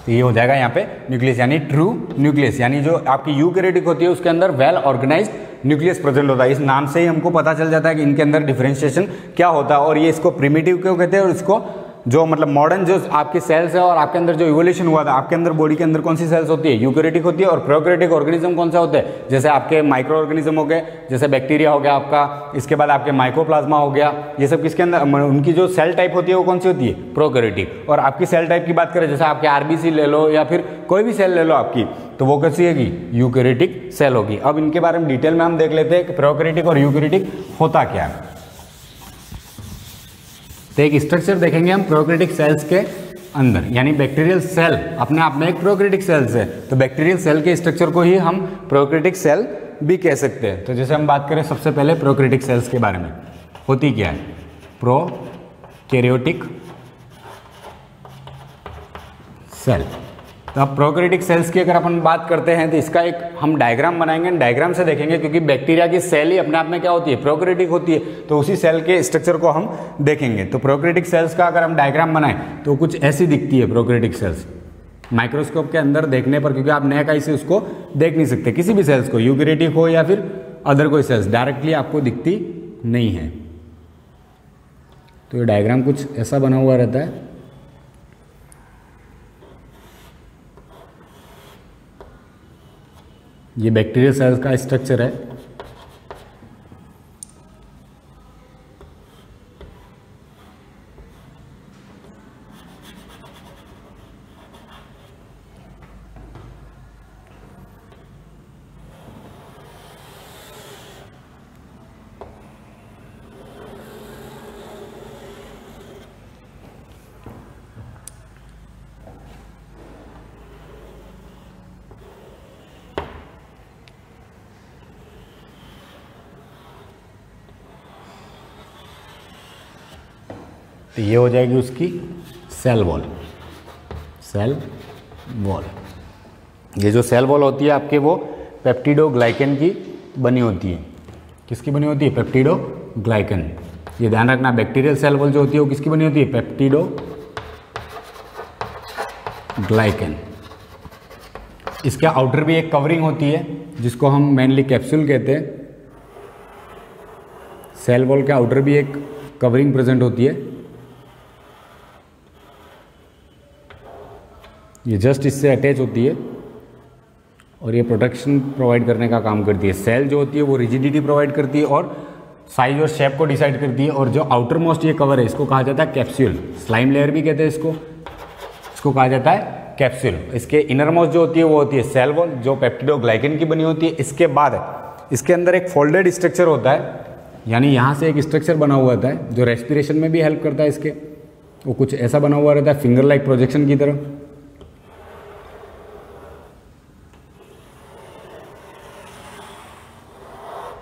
तो ये हो जाएगा यहाँ पे न्यूक्लियस, यानी ट्रू न्यूक्लियस, यानी जो आपकी यूकैरियोटिक होती है उसके अंदर वेल ऑर्गेनाइज्ड न्यूक्लियस प्रेजेंट होता है। इस नाम से ही हमको पता चल जाता है कि इनके अंदर डिफरेंशिएशन क्या होता है, और ये इसको प्रिमिटिव क्यों कहते हैं, और इसको जो मतलब मॉडर्न जो आपकी सेल्स है और आपके अंदर जो इवोल्यूशन हुआ था, आपके अंदर बॉडी के अंदर कौन सी सेल्स होती है, यूकैरियोटिक होती है, और प्रोकैरियोटिक ऑर्गेनिज्म कौन सा होता है, जैसे आपके माइक्रो ऑर्गेनिज्म हो गए, जैसे बैक्टीरिया हो गया आपका, इसके बाद आपके माइकोप्लाज्मा हो गया, ये सब किसके अंदर, उनकी जो सेल टाइप होती है वो कौन सी होती है, प्रोकैरियोटिक। और आपकी सेल टाइप की बात करें, जैसे आपके आरबीसी ले लो या फिर कोई भी सेल ले लो आपकी, तो वो कैसी होगी, यूकैरियोटिक सेल होगी। अब इनके बारे में डिटेल में हम देख लेते हैं कि प्रोकैरियोटिक और यूकैरियोटिक होता क्या है। तो एक स्ट्रक्चर देखेंगे हम प्रोकैरियोटिक सेल्स के अंदर, यानी बैक्टीरियल सेल अपने आप में एक प्रोकैरियोटिक सेल्स है, तो बैक्टीरियल सेल के स्ट्रक्चर को ही हम प्रोकैरियोटिक सेल भी कह सकते हैं। तो जैसे हम बात करें सबसे पहले प्रोकैरियोटिक सेल्स के बारे में, होती क्या है, प्रोकैरियोटिक सेल। तो अब प्रोकैरियोटिक सेल्स की अगर अपन बात करते हैं तो इसका एक हम डायग्राम बनाएंगे, डायग्राम से देखेंगे, क्योंकि बैक्टीरिया की सेल ही अपने आप में क्या होती है, प्रोकैरियोटिक होती है, तो उसी सेल के स्ट्रक्चर को हम देखेंगे। तो प्रोकैरियोटिक सेल्स का अगर हम डायग्राम बनाएं तो कुछ ऐसी दिखती है प्रोकैरियोटिक सेल्स माइक्रोस्कोप के अंदर देखने पर, क्योंकि आप नया कहीं से उसको देख नहीं सकते, किसी भी सेल्स को, यूकैरियोटिक हो या फिर अदर कोई सेल्स, डायरेक्टली आपको दिखती नहीं है। तो ये डायग्राम कुछ ऐसा बना हुआ रहता है। ये बैक्टीरियल सेल्स का स्ट्रक्चर है। तो ये हो जाएगी उसकी सेल वॉल। सेल वॉल, ये जो सेल वॉल होती है आपके वो पेप्टिडोग्लाइकन की बनी होती है। किसकी बनी होती है? पेप्टिडोग्लाइकन। ये ध्यान रखना, बैक्टीरियल सेल वॉल जो होती है वो किसकी बनी होती है? पेप्टिडोग्लाइकन। इसके आउटर भी एक कवरिंग होती है जिसको हम मेनली कैप्सूल कहते हैं। सेल वॉल के आउटर भी एक कवरिंग प्रेजेंट होती है। ये जस्ट इससे अटैच होती है और ये प्रोटेक्शन प्रोवाइड करने का काम करती है। सेल जो होती है वो रिजिडिटी प्रोवाइड करती है और साइज और शेप को डिसाइड करती है। और जो आउटर मोस्ट ये कवर है इसको कहा जाता है कैप्सूल, स्लाइम लेयर भी कहते हैं इसको कहा जाता है कैप्सूल। इसके इनर मोस्ट जो होती है वो होती है सेल वॉल, जो पेप्टिडोग्लाइकन की बनी होती है। इसके बाद इसके अंदर एक फोल्डेड स्ट्रक्चर होता है, यानी यहाँ से एक स्ट्रक्चर बना हुआ होता है जो रेस्पिरेशन में भी हेल्प करता है। इसके वो कुछ ऐसा बना हुआ रहता है फिंगर लाइक प्रोजेक्शन की तरह।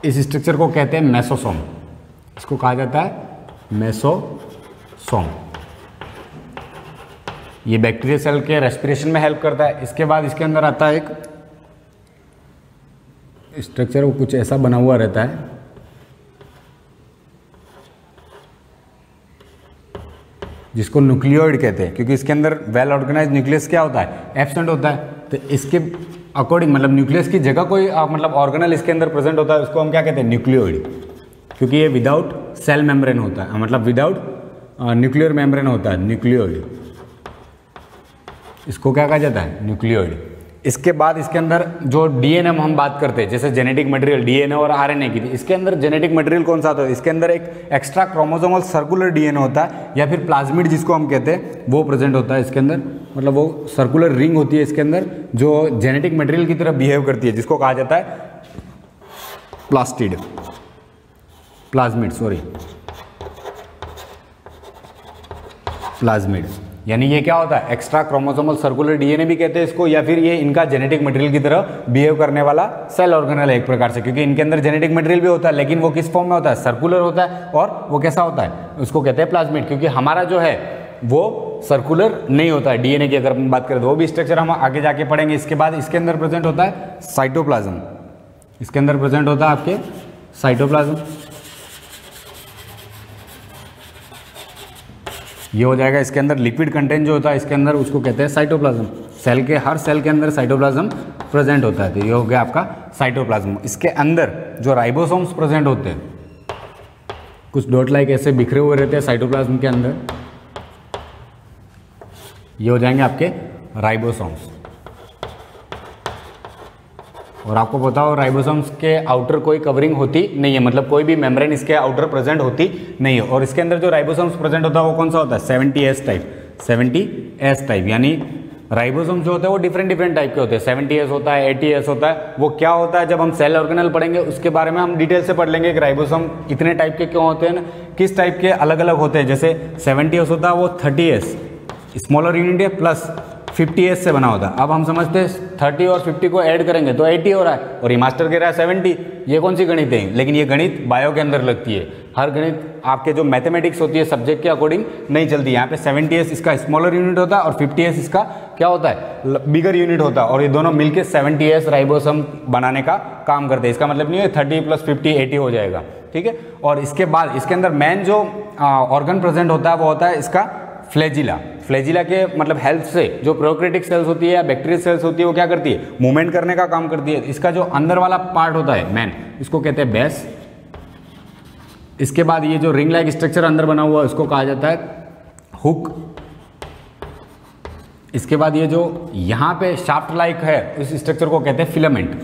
इस स्ट्रक्चर को कहते हैं मेसोसोम। इसको कहा जाता है मेसोसोम। ये बैक्टीरिया सेल के रेस्पिरेशन में हेल्प करता है। इसके बाद इसके अंदर आता है एक स्ट्रक्चर, वो कुछ ऐसा बना हुआ रहता है, जिसको न्यूक्लियोइड कहते हैं, क्योंकि इसके अंदर वेल ऑर्गेनाइज न्यूक्लियस क्या होता है? एब्सेंट होता है। तो इसके अकॉर्डिंग मतलब न्यूक्लियस की जगह कोई मतलब ऑर्गेनल इसके अंदर प्रेजेंट होता है, उसको हम क्या कहते हैं? न्यूक्लियोइड। क्योंकि ये विदाउट सेल मेम्ब्रेन होता है, मतलब विदाउट न्यूक्लियर मेम्ब्रेन होता है, न्यूक्लियोइड। इसको क्या कहा जाता है? न्यूक्लियोइड। इसके बाद इसके अंदर जो डीएनए हम बात करते हैं, जैसे जेनेटिक मटेरियल डीएनए और आरएनए की, इसके अंदर जेनेटिक मटेरियल कौन सा होता है? इसके अंदर एक एक्स्ट्रा क्रोमोसोमल सर्कुलर डीएनए होता है, या फिर प्लाज्मिड जिसको हम कहते हैं, वो प्रेजेंट होता है इसके अंदर। मतलब वो सर्कुलर रिंग होती है इसके अंदर जो जेनेटिक मटेरियल की तरह बिहेव करती है, जिसको कहा जाता है प्लाज्मिड। यानी ये क्या होता है? एक्स्ट्रा क्रोमोसोमल सर्कुलर डीएनए भी कहते हैं इसको, या फिर ये इनका जेनेटिक मटेरियल की तरह बिहेव करने वाला सेल ऑर्गेनल है एक प्रकार से, क्योंकि इनके अंदर जेनेटिक मटेरियल भी होता है, लेकिन वो किस फॉर्म में होता है? सर्कुलर होता है। और वो कैसा होता है? उसको कहते हैं प्लाज्मिड। क्योंकि हमारा जो है वो सर्कुलर नहीं होता है। डीएनए की अगर हम बात करें तो वो भी स्ट्रक्चर हम आगे जाके पढ़ेंगे। इसके बाद इसके अंदर प्रेजेंट होता है साइटोप्लाज्म। इसके अंदर प्रेजेंट होता है आपके साइटोप्लाज्म। ये हो जाएगा इसके अंदर लिक्विड कंटेंट जो होता है इसके अंदर, उसको कहते हैं साइटोप्लाज्म। सेल के हर सेल के अंदर साइटोप्लाज्म प्रेजेंट होता है। तो ये हो गया आपका साइटोप्लाज्म। इसके अंदर जो राइबोसोम्स प्रेजेंट होते हैं, कुछ डॉट लाइक ऐसे बिखरे हुए रहते हैं साइटोप्लाज्म के अंदर, ये हो जाएंगे आपके राइबोसोम्स। और आपको पता हो राइबोसोम्स के आउटर कोई कवरिंग होती नहीं है, मतलब कोई भी मेम्ब्रेन इसके आउटर प्रेजेंट होती नहीं है। और इसके अंदर जो राइबोसोम्स प्रेजेंट होता है वो कौन सा होता है? 70S type. यानी राइबोसोम्स जो होते हैं वो डिफरेंट टाइप के होते हैं। 70S होता है, 80S होता है। वो क्या होता है? जब हम सेल ऑर्गेनल पढ़ेंगे उसके बारे में हम डिटेल से पढ़ लेंगे कि राइबोसोम इतने टाइप के क्यों होते हैं, किस टाइप के अलग अलग होते हैं। जैसे 70S होता है वो 30S स्मॉलर यूनिट है प्लस 50s से बना होता है। अब हम समझते हैं 30 और 50 को ऐड करेंगे तो 80 हो रहा है और ये मास्टर कह रहा है 70। ये कौन सी गणित है? लेकिन ये गणित बायो के अंदर लगती है। हर गणित आपके जो मैथमेटिक्स होती है सब्जेक्ट के अकॉर्डिंग नहीं चलती। यहाँ पे 70s इसका स्मॉलर यूनिट होता है और 50s इसका क्या होता है? बिगर यूनिट होता है। और ये दोनों मिलके 70s राइबोसोम बनाने का काम करते हैं। इसका मतलब नहीं है 30 + 50 80 हो जाएगा, ठीक है। और इसके बाद इसके अंदर मेन जो ऑर्गन प्रेजेंट होता है वो होता है इसका फ्लैजिला। फ्लैजिला के मतलब हेल्प से जो प्रोकैरियोटिक सेल्स होती है या बैक्टीरियल सेल्स होती है वो क्या करती है? मूवमेंट करने का काम करती है। इसका जो अंदर वाला पार्ट होता है मेन, इसको कहते हैं बेस। इसके बाद ये जो रिंग लाइक स्ट्रक्चर अंदर बना हुआ है उसको कहा जाता है हुक। इसके बाद ये जो यहाँ पे शाफ्ट लाइक है इस स्ट्रक्चर को कहते हैं फिलामेंट।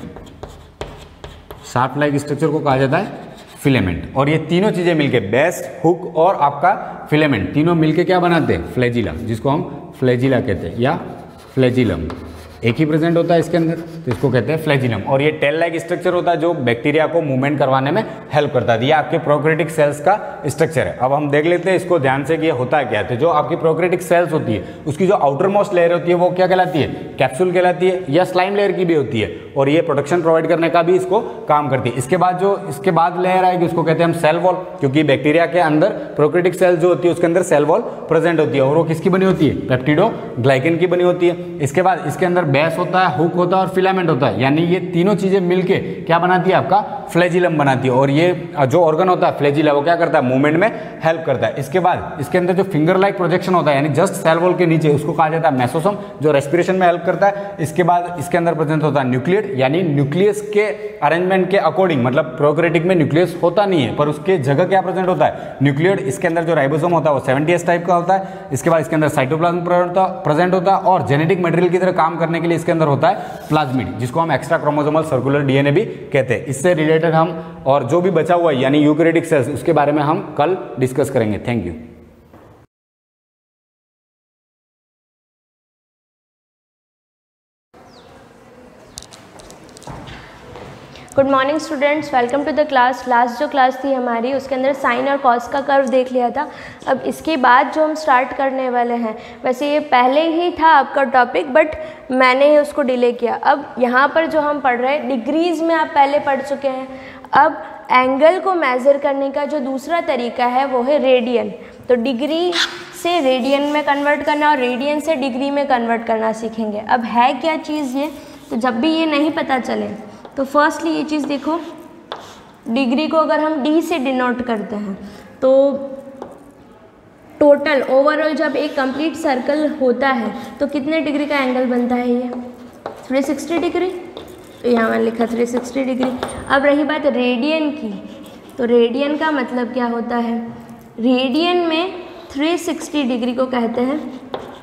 शाफ्ट लाइक स्ट्रक्चर को कहा जाता है फिलामेंट। और ये तीनों चीजें मिलके बेस, हुक और आपका फिलामेंट तीनों मिलके क्या बनाते हैं? फ्लैजिला, जिसको हम फ्लैजिला कहते हैं या फ्लैजिलम। एक ही प्रेजेंट होता है इसके अंदर तो इसको कहते हैं फ्लैजिलम। और ये टेल लाइक स्ट्रक्चर होता है जो बैक्टीरिया को मूवमेंट करवाने में हेल्प करता है। ये आपके प्रोकैरियोटिक सेल्स का स्ट्रक्चर है। अब हम देख लेते हैं इसको ध्यान से कि ये होता है क्या है। तो जो आपकी प्रोकैरियोटिक सेल्स होती है उसकी जो आउटर मोस्ट लेयर होती है वो क्या कहलाती है? कैप्सूल कहलाती है या स्लाइम लेयर की भी होती है। और ये प्रोटेक्शन प्रोवाइड करने का भी इसको काम करती है। इसके बाद लेयर आएगी उसको कहते हैं हम सेल वॉल, क्योंकि बैक्टीरिया के अंदर प्रोकैरियोटिक सेल्स जो होती है उसके अंदर सेल वॉल प्रेजेंट होती है और वो किसकी बनी होती है? पेप्टिडोग्लाइकन की बनी होती है। इसके बाद इसके अंदर बेस होता है, हुक होता है और फिलामेंट होता है। यानी ये तीनों चीजें मिलके क्या बनाती है? आपका फ्लैजिलम बनाती है। और ये जो ऑर्गन होता है फ्लैजिला वो क्या करता है? मूवमेंट में हेल्प करता है। इसके बाद इसके अंदर जो फिंगर लाइक प्रोजेक्शन होता है यानी जस्ट सेल वॉल के नीचे उसको कहा जाता है मेसोसोम, जो रेस्पिरेशन में हेल्प करता है। इसके बाद इसके अंदर प्रेजेंट होता है न्यूक्लियड, यानी न्यूक्लियस के अरेंजमेंट के अकॉर्डिंग, मतलब प्रोकैरियोटिक में न्यूक्लियस होता नहीं है पर उसके जगह क्या प्रेजेंट होता है? न्यूक्लियड। इसके अंदर जो राइबोसोम होता है वो 70s टाइप का होता है। इसके बाद इसके अंदर साइटोप्लाज्म प्रेजेंट होता है और जेनेटिक मटेरियल की तरह काम करने के लिए इसके अंदर होता है प्लाज्मिड, जिसको हम एक्स्ट्रा क्रोमोसोमल सर्कुलर डीएनए भी कहते हैं। इससे रिलेटेड हम और जो भी बचा हुआ है यानी यूकैरियोटिक सेल्स उसके बारे में हम कल डिस्कस करेंगे। Thank you. Good morning students, welcome to the class. Last जो क्लास थी हमारी उसके अंदर साइन और कॉस का कर्व देख लिया था। अब इसके बाद जो हम स्टार्ट करने वाले हैं, वैसे ये पहले ही था आपका टॉपिक बट मैंने ही उसको डिले किया। अब यहाँ पर जो हम पढ़ रहे हैं डिग्रीज़ में आप पहले पढ़ चुके हैं। अब एंगल को मेज़र करने का जो दूसरा तरीका है वो है रेडियन। तो डिग्री से रेडियन में कन्वर्ट करना और रेडियन से डिग्री में कन्वर्ट करना सीखेंगे। अब है क्या चीज़ ये, तो जब भी ये नहीं पता चले तो फर्स्टली ये चीज़ देखो, डिग्री को अगर हम डी से डिनोट करते हैं तो टोटल ओवरऑल जब एक कंप्लीट सर्कल होता है तो कितने डिग्री का एंगल बनता है? ये 360 डिग्री। तो यहाँ मैंने लिखा 360 डिग्री। अब रही बात रेडियन की, तो रेडियन का मतलब क्या होता है? रेडियन में 360 डिग्री को कहते हैं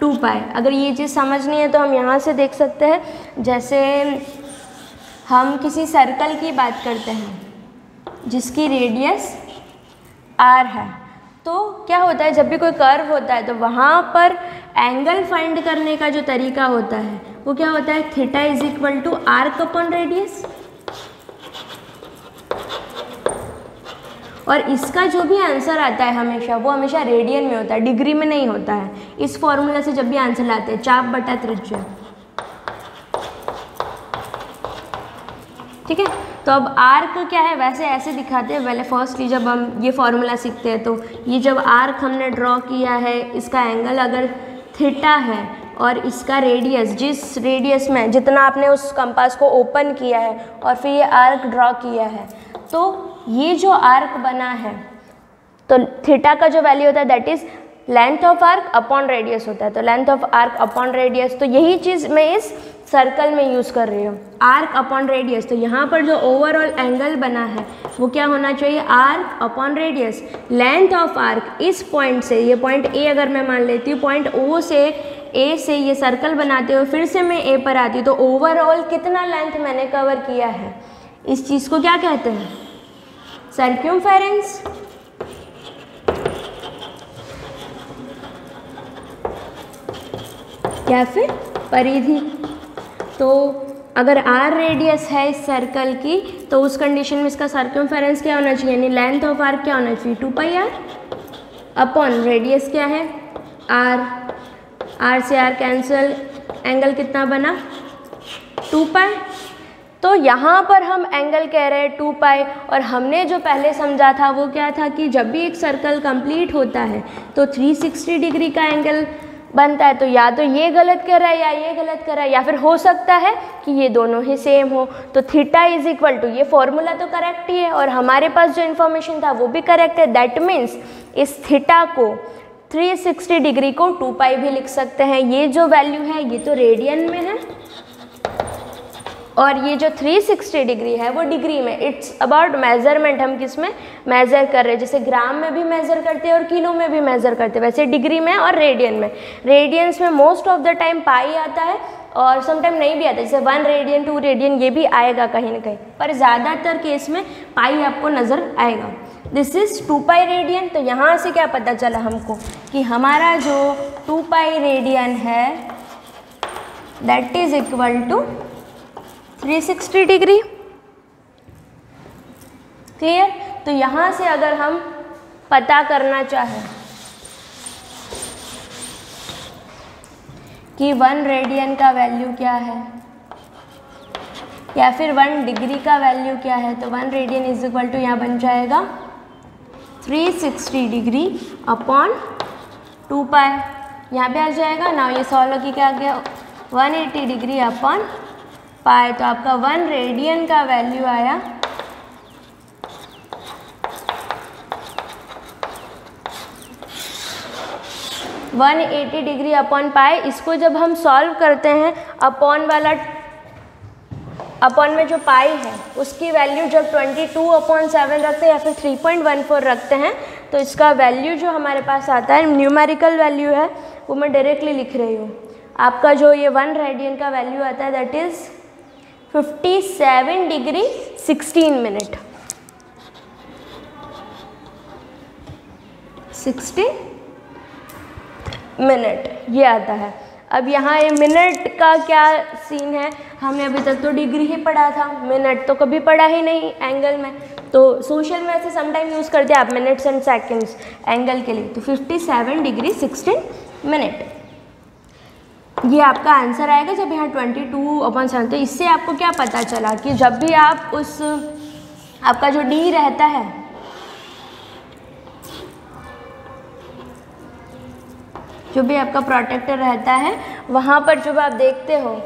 2 पाई। अगर ये चीज़ समझनी है तो हम यहाँ से देख सकते हैं, जैसे हम किसी सर्कल की बात करते हैं जिसकी रेडियस r है, तो क्या होता है जब भी कोई कर्व होता है तो वहाँ पर एंगल फाइंड करने का जो तरीका होता है वो क्या होता है? Theta is equal to arc upon radius. और इसका जो भी आंसर आता है हमेशा वो हमेशा रेडियन में होता है, डिग्री में नहीं होता है। इस फॉर्मूला से जब भी आंसर लाते हैं चाप बटा त्रिज्या, ठीक है। तो अब आर्क क्या है, वैसे ऐसे दिखाते हैं। पहले फर्स्टली जब हम ये फॉर्मूला सीखते हैं तो ये जब आर्क हमने ड्रॉ किया है, इसका एंगल अगर थीटा है और इसका रेडियस, जिस रेडियस में जितना आपने उस कंपास को ओपन किया है और फिर ये आर्क ड्रॉ किया है, तो ये जो आर्क बना है तो थीटा का जो वैल्यू होता है that is length of arc upon radius होता है। तो length of arc upon radius, तो यही चीज़ मैं इस सर्कल में यूज़ कर रही हूँ, आर्क अपॉन रेडियस। तो यहाँ पर जो ओवरऑल एंगल बना है वो क्या होना चाहिए? Arc upon radius. Length of arc इस पॉइंट से, ये पॉइंट ए अगर मैं मान लेती हूँ, पॉइंट ओ से ए से ये सर्कल बनाते हुए फिर से मैं ए पर आती हूँ, तो ओवरऑल कितना लेंथ मैंने कवर किया है, इस चीज़ को क्या कहते हैं? सर्क्यूमफेरेंस। या फिर परिधि। तो अगर r रेडियस है इस सर्कल की तो उस कंडीशन में इसका सर्कमफेरेंस क्या होना चाहिए, यानी लेंथ ऑफ आर्क क्या होना चाहिए? 2 पाई r अपॉन रेडियस क्या है? r से r कैंसिल, एंगल कितना बना 2 पाई। तो यहाँ पर हम एंगल कह रहे हैं 2 पाई, और हमने जो पहले समझा था वो क्या था कि जब भी एक सर्कल कंप्लीट होता है तो 360 डिग्री का एंगल बनता है। तो या तो ये गलत कर रहा है या ये गलत कर रहा है, या फिर हो सकता है कि ये दोनों ही सेम हो। तो थीटा इज इक्वल टू, ये फॉर्मूला तो करेक्ट ही है और हमारे पास जो इन्फॉर्मेशन था वो भी करेक्ट है। दैट मीन्स इस थीटा को 360 डिग्री को 2 पाई भी लिख सकते हैं। ये जो वैल्यू है ये तो रेडियन में है और ये जो 360 डिग्री है वो डिग्री में। इट्स अबाउट मेजरमेंट, हम किस में मेज़र कर रहे हैं, जैसे ग्राम में भी मेज़र करते हैं और किलो में भी मेज़र करते हैं, वैसे डिग्री में और रेडियन में। रेडियंस में मोस्ट ऑफ द टाइम पाई आता है और समटाइम नहीं भी आता, जैसे 1 रेडियन 2 रेडियन ये भी आएगा कहीं ना कहीं, पर ज़्यादातर केस में पाई आपको नज़र आएगा। This is 2 pi radian. तो यहाँ से क्या पता चला हमको कि हमारा जो 2 पाई रेडियन है that is equal to 360 degree. Clear? तो यहाँ से अगर हम पता करना चाहें कि 1 रेडियन का वैल्यू क्या है या फिर 1 डिग्री का वैल्यू क्या है, तो 1 रेडियन इज इक्वल टू यहाँ बन जाएगा 360 डिग्री अपॉन 2 पाई। यहाँ पे आ जाएगा ना, ये सॉल्व होगी क्या आ गया 180 डिग्री अपॉन पाई। तो आपका 1 रेडियन का वैल्यू आया 180 डिग्री अपॉन पाई। इसको जब हम सॉल्व करते हैं अपॉन वाला, अपॉन में जो पाई है उसकी वैल्यू जब 22/7 रखते हैं या फिर 3.14 रखते हैं तो इसका वैल्यू जो हमारे पास आता है, न्यूमेरिकल वैल्यू है, वो मैं डायरेक्टली लिख रही हूँ। आपका जो ये 1 रेडियन का वैल्यू आता है that is 57 degree 16 minute 60 minute ये आता है। अब यहाँ ये मिनट का क्या सीन है, हमने अभी तक तो डिग्री ही पढ़ा था, मिनट तो कभी पढ़ा ही नहीं एंगल में। तो सोशल में ऐसे समटाइम यूज़ करते हैं आप मिनट्स एंड सेकंड्स एंगल के लिए। तो 57 डिग्री 16 मिनट ये आपका आंसर आएगा जब यहाँ 22/7। तो इससे आपको क्या पता चला कि जब भी आप उस आपका जो डी रहता है, जो भी आपका प्रोटेक्टर रहता है, वहाँ पर जब आप देखते हो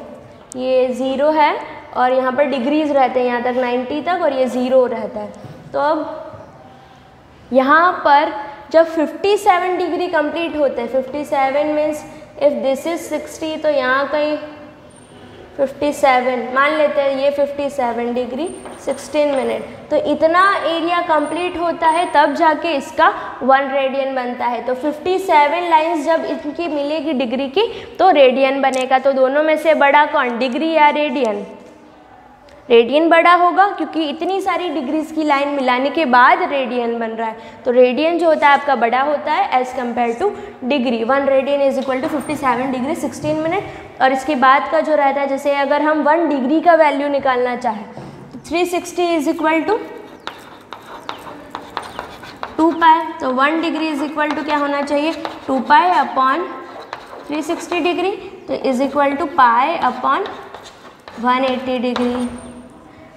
ये 0 है और यहाँ पर डिग्रीज रहते हैं यहाँ तक 90 तक और ये 0 रहता है। तो अब यहाँ पर जब 57 डिग्री कंप्लीट होते हैं, 57 मीन्स इफ़ दिस इज़ 60 तो यहाँ कहीं 57 मान लेते हैं, ये 57 डिग्री 16 मिनट। तो इतना एरिया कंप्लीट होता है तब जाके इसका 1 रेडियन बनता है। तो 57 लाइंस जब इनकी मिलेगी डिग्री की तो रेडियन बनेगा। तो दोनों में से बड़ा कौन, डिग्री या रेडियन? रेडियन बड़ा होगा क्योंकि इतनी सारी डिग्रीज की लाइन मिलाने के बाद रेडियन बन रहा है। तो रेडियन जो होता है आपका बड़ा होता है as compare to degree. 1 radian is equal to 57 degree 16 minute. और इसके बाद का जो रहता है, जैसे अगर हम 1 डिग्री का वैल्यू निकालना चाहें, 360 इज इक्वल टू 2 पाई। तो 1 डिग्री इज इक्वल टू क्या होना चाहिए, 2 पाई अपॉन 360 डिग्री, तो is equal to pi upon 180 degree.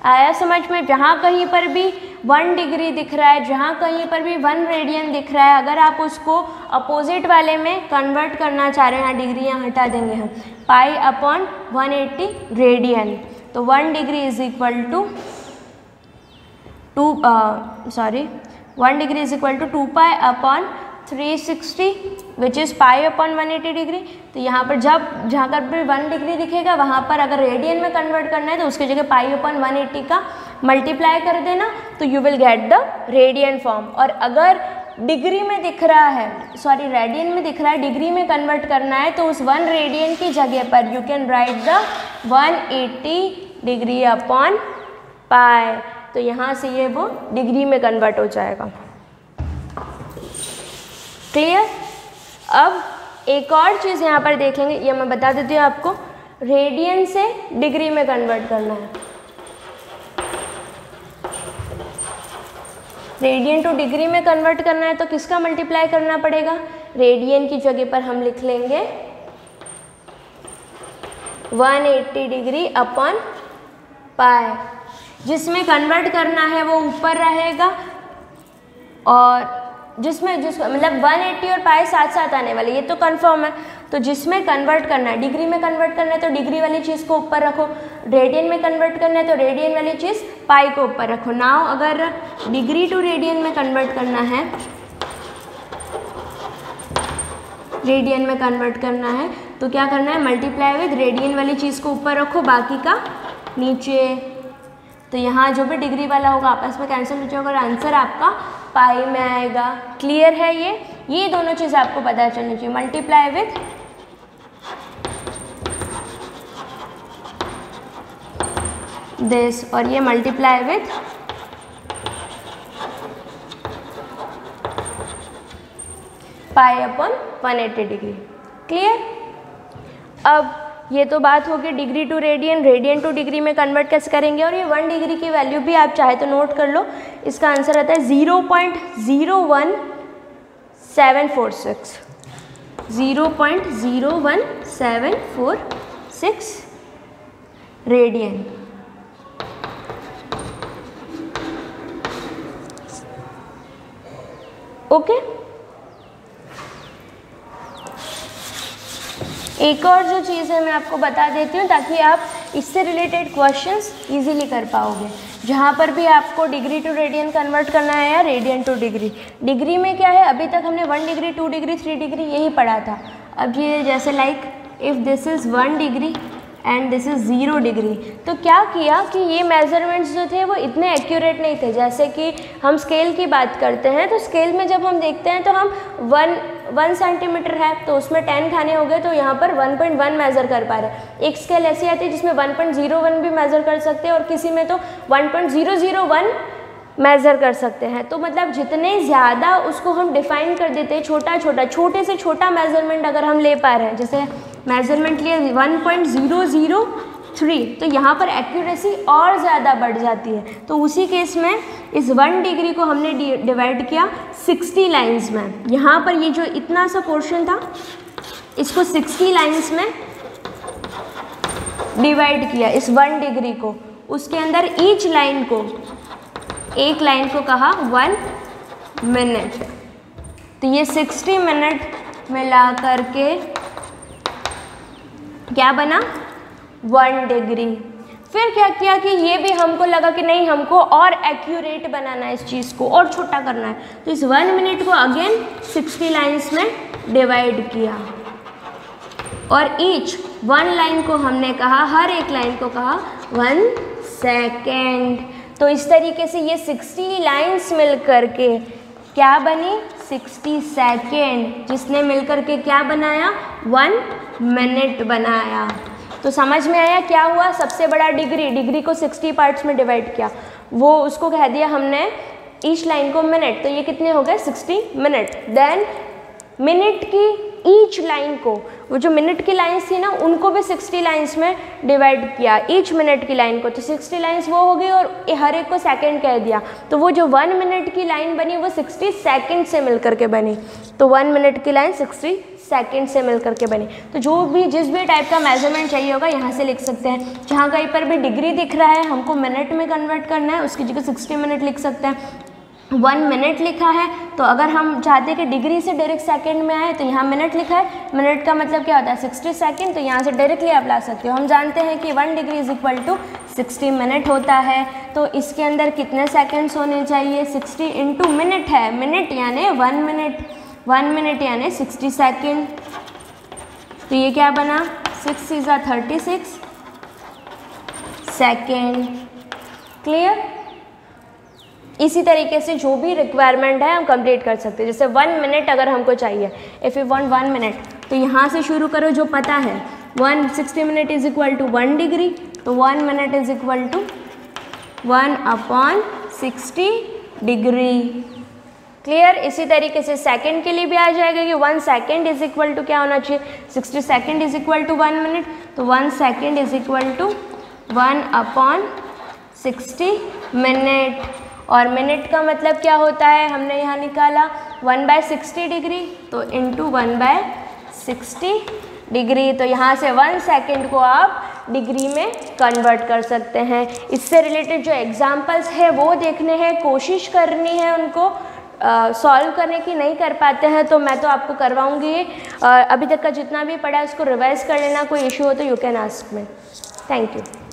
आया समझ में? जहाँ कहीं पर भी 1 डिग्री दिख रहा है, जहाँ कहीं पर भी 1 रेडियन दिख रहा है, अगर आप उसको अपोजिट वाले में कन्वर्ट करना चाह रहे हैं, यहाँ डिग्री यहाँ हटा देंगे हम, पाई अपॉन 180 रेडियन। तो 1 degree is equal to 1 degree is equal to 2 pi upon 360 which is pi upon 180 degree. तो यहाँ पर जब जहाँ पर 1 डिग्री दिखेगा वहाँ पर अगर रेडियन में कन्वर्ट करना है तो उसकी जगह पाई अपॉन 180 का मल्टीप्लाई कर देना, तो you will get the radian form. और अगर डिग्री में दिख रहा है, सॉरी रेडियन में दिख रहा है, डिग्री में कन्वर्ट करना है तो उस 1 रेडियन की जगह पर you can write the 180 degree upon pi. तो यहाँ से ये वो डिग्री में कन्वर्ट हो जाएगा। क्लियर? अब एक और चीज़ यहाँ पर देख लेंगे, ये मैं बता देती हूँ आपको, रेडियन से डिग्री में कन्वर्ट करना है। रेडियन टू डिग्री में कन्वर्ट करना है तो किसका मल्टीप्लाई करना पड़ेगा, रेडियन की जगह पर हम लिख लेंगे 180 डिग्री अपॉन पाई। जिसमें कन्वर्ट करना है वो ऊपर रहेगा, और जिसमें मतलब 180 और पाई साथ साथ आने वाले, ये तो कंफर्म है। तो जिसमें कन्वर्ट करना है, डिग्री में कन्वर्ट करना है तो डिग्री वाली चीज़ को ऊपर रखो, रेडियन में कन्वर्ट करना है तो रेडियन वाली चीज़ पाई को ऊपर रखो। नाउ अगर डिग्री टू रेडियन में कन्वर्ट करना है, रेडियन में कन्वर्ट करना है तो क्या करना है, मल्टीप्लाई विद रेडियन वाली चीज़ को ऊपर रखो, बाकी का नीचे। तो यहाँ जो भी डिग्री वाला होगा आपस में कैंसिल हो जाएगा और आंसर आपका पाई में आएगा। क्लियर है? ये दोनों चीज़ आपको पता चलनी चाहिए, मल्टीप्लाई विद दिस और ये multiply with pi upon 180 degree. Clear? अब ये तो बात होगी degree to radian, radian to degree में कन्वर्ट कैसे करेंगे। और ये 1 डिग्री की वैल्यू भी आप चाहे तो नोट कर लो, इसका आंसर आता है 0.01746, 0.01746 रेडियन। ओके, एक और जो चीज़ है मैं आपको बता देती हूँ ताकि आप इससे रिलेटेड क्वेश्चंस इजीली कर पाओगे। जहाँ पर भी आपको डिग्री टू रेडियन कन्वर्ट करना है या रेडियन टू डिग्री, डिग्री में क्या है, अभी तक हमने 1 डिग्री 2 डिग्री 3 डिग्री यही पढ़ा था। अब ये जैसे like if this is 1 degree and this is 0 degree, तो क्या किया कि ये मेजरमेंट्स जो थे वो इतने एक्यूरेट नहीं थे। जैसे कि हम स्केल की बात करते हैं तो स्केल में जब हम देखते हैं तो हम 1 सेंटीमीटर है तो उसमें 10 खाने हो गए, तो यहाँ पर 1.1 मेज़र कर पा रहे हैं। एक स्केल ऐसी आती है जिसमें 1.01 भी मेज़र कर सकते हैं और किसी में तो 1.001 मेज़र कर सकते हैं। तो मतलब जितने ज़्यादा उसको हम डिफ़ाइन कर देते हैं, छोटे से छोटा मेज़रमेंट अगर हम ले पा रहे हैं, जैसे मेज़रमेंट लिए 1.003, तो यहाँ पर एक्यूरेसी और ज़्यादा बढ़ जाती है। तो उसी केस में इस 1 डिग्री को हमने डिवाइड किया 60 लाइन्स में। यहाँ पर ये जो इतना सा पोर्शन था इसको 60 लाइन्स में डिवाइड किया, इस 1 डिग्री को। उसके अंदर ईच लाइन को, एक लाइन को कहा 1 मिनट। तो ये 60 मिनट मिला करके क्या बना, 1 डिग्री। फिर क्या किया कि ये भी हमको लगा कि नहीं, हमको और एक्यूरेट बनाना है, इस चीज़ को और छोटा करना है, तो इस 1 मिनट को अगेन 60 लाइन्स में डिवाइड किया और ईच 1 लाइन को हमने कहा, हर एक लाइन को कहा 1 सेकेंड। तो इस तरीके से ये 60 लाइन्स मिल करके क्या बनी, 60 सेकेंड, जिसने मिलकर के क्या बनाया, 1 मिनट बनाया। तो समझ में आया क्या हुआ, सबसे बड़ा डिग्री को 60 पार्ट्स में डिवाइड किया, वो उसको कह दिया हमने ईच लाइन को मिनट, तो ये कितने हो गए 60 मिनट। देन मिनट की ईच लाइन को, वो जो मिनट की लाइन्स थी ना उनको भी 60 लाइन्स में डिवाइड किया, ईच मिनट की लाइन को, तो 60 लाइन्स वो हो गई और हर एक को सेकंड कह दिया। तो वो जो 1 मिनट की लाइन बनी वो 60 सेकंड से मिल करके बनी। तो 1 मिनट की लाइन 60 सेकंड से मिल करके बनी। तो जो भी जिस भी टाइप का मेजरमेंट चाहिए होगा यहाँ से लिख सकते हैं। जहाँ कहीं पर भी डिग्री दिख रहा है हमको मिनट में कन्वर्ट करना है, उसकी जगह 60 मिनट लिख सकते हैं। 1 मिनट लिखा है तो अगर हम चाहते हैं कि डिग्री से डायरेक्ट सेकंड में आए तो यहाँ मिनट लिखा है, मिनट का मतलब क्या होता है 60 सेकंड, तो यहाँ से डायरेक्टली आप ला सकते हो। हम जानते हैं कि 1 degree is equal to 60 minute होता है, तो इसके अंदर कितने सेकंड्स होने चाहिए, 60 इंटू मिनट है, मिनट यानी 1 मिनट, 1 मिनट यानी 60 सेकंड। तो ये क्या बना, 6 × 36 सेकंड। क्लियर? इसी तरीके से जो भी रिक्वायरमेंट है हम कंप्लीट कर सकते हैं। जैसे 1 मिनट अगर हमको चाहिए, इफ़ यू वांट 1 मिनट, तो यहाँ से शुरू करो जो पता है, 160 minute is equal to 1 degree, तो 1 minute is equal to 1/60 degree. Clear? इसी तरीके से सेकंड के लिए भी आ जाएगा कि 1 सेकंड इज इक्वल टू क्या होना चाहिए, 60 second is equal to 1 minute, तो 1 second is equal to 1/60 minute. और मिनट का मतलब क्या होता है, हमने यहाँ निकाला 1/60 डिग्री, तो इंटू 1/60 डिग्री, तो यहाँ से 1 सेकेंड को आप डिग्री में कन्वर्ट कर सकते हैं। इससे रिलेटेड जो एग्जाम्पल्स है वो देखने हैं, कोशिश करनी है उनको सॉल्व करने की। नहीं कर पाते हैं तो मैं तो आपको करवाऊँगी। अभी तक का जितना भी पढ़ा है उसको रिवाइज कर लेना, कोई इशू हो तो you can ask me. Thank you.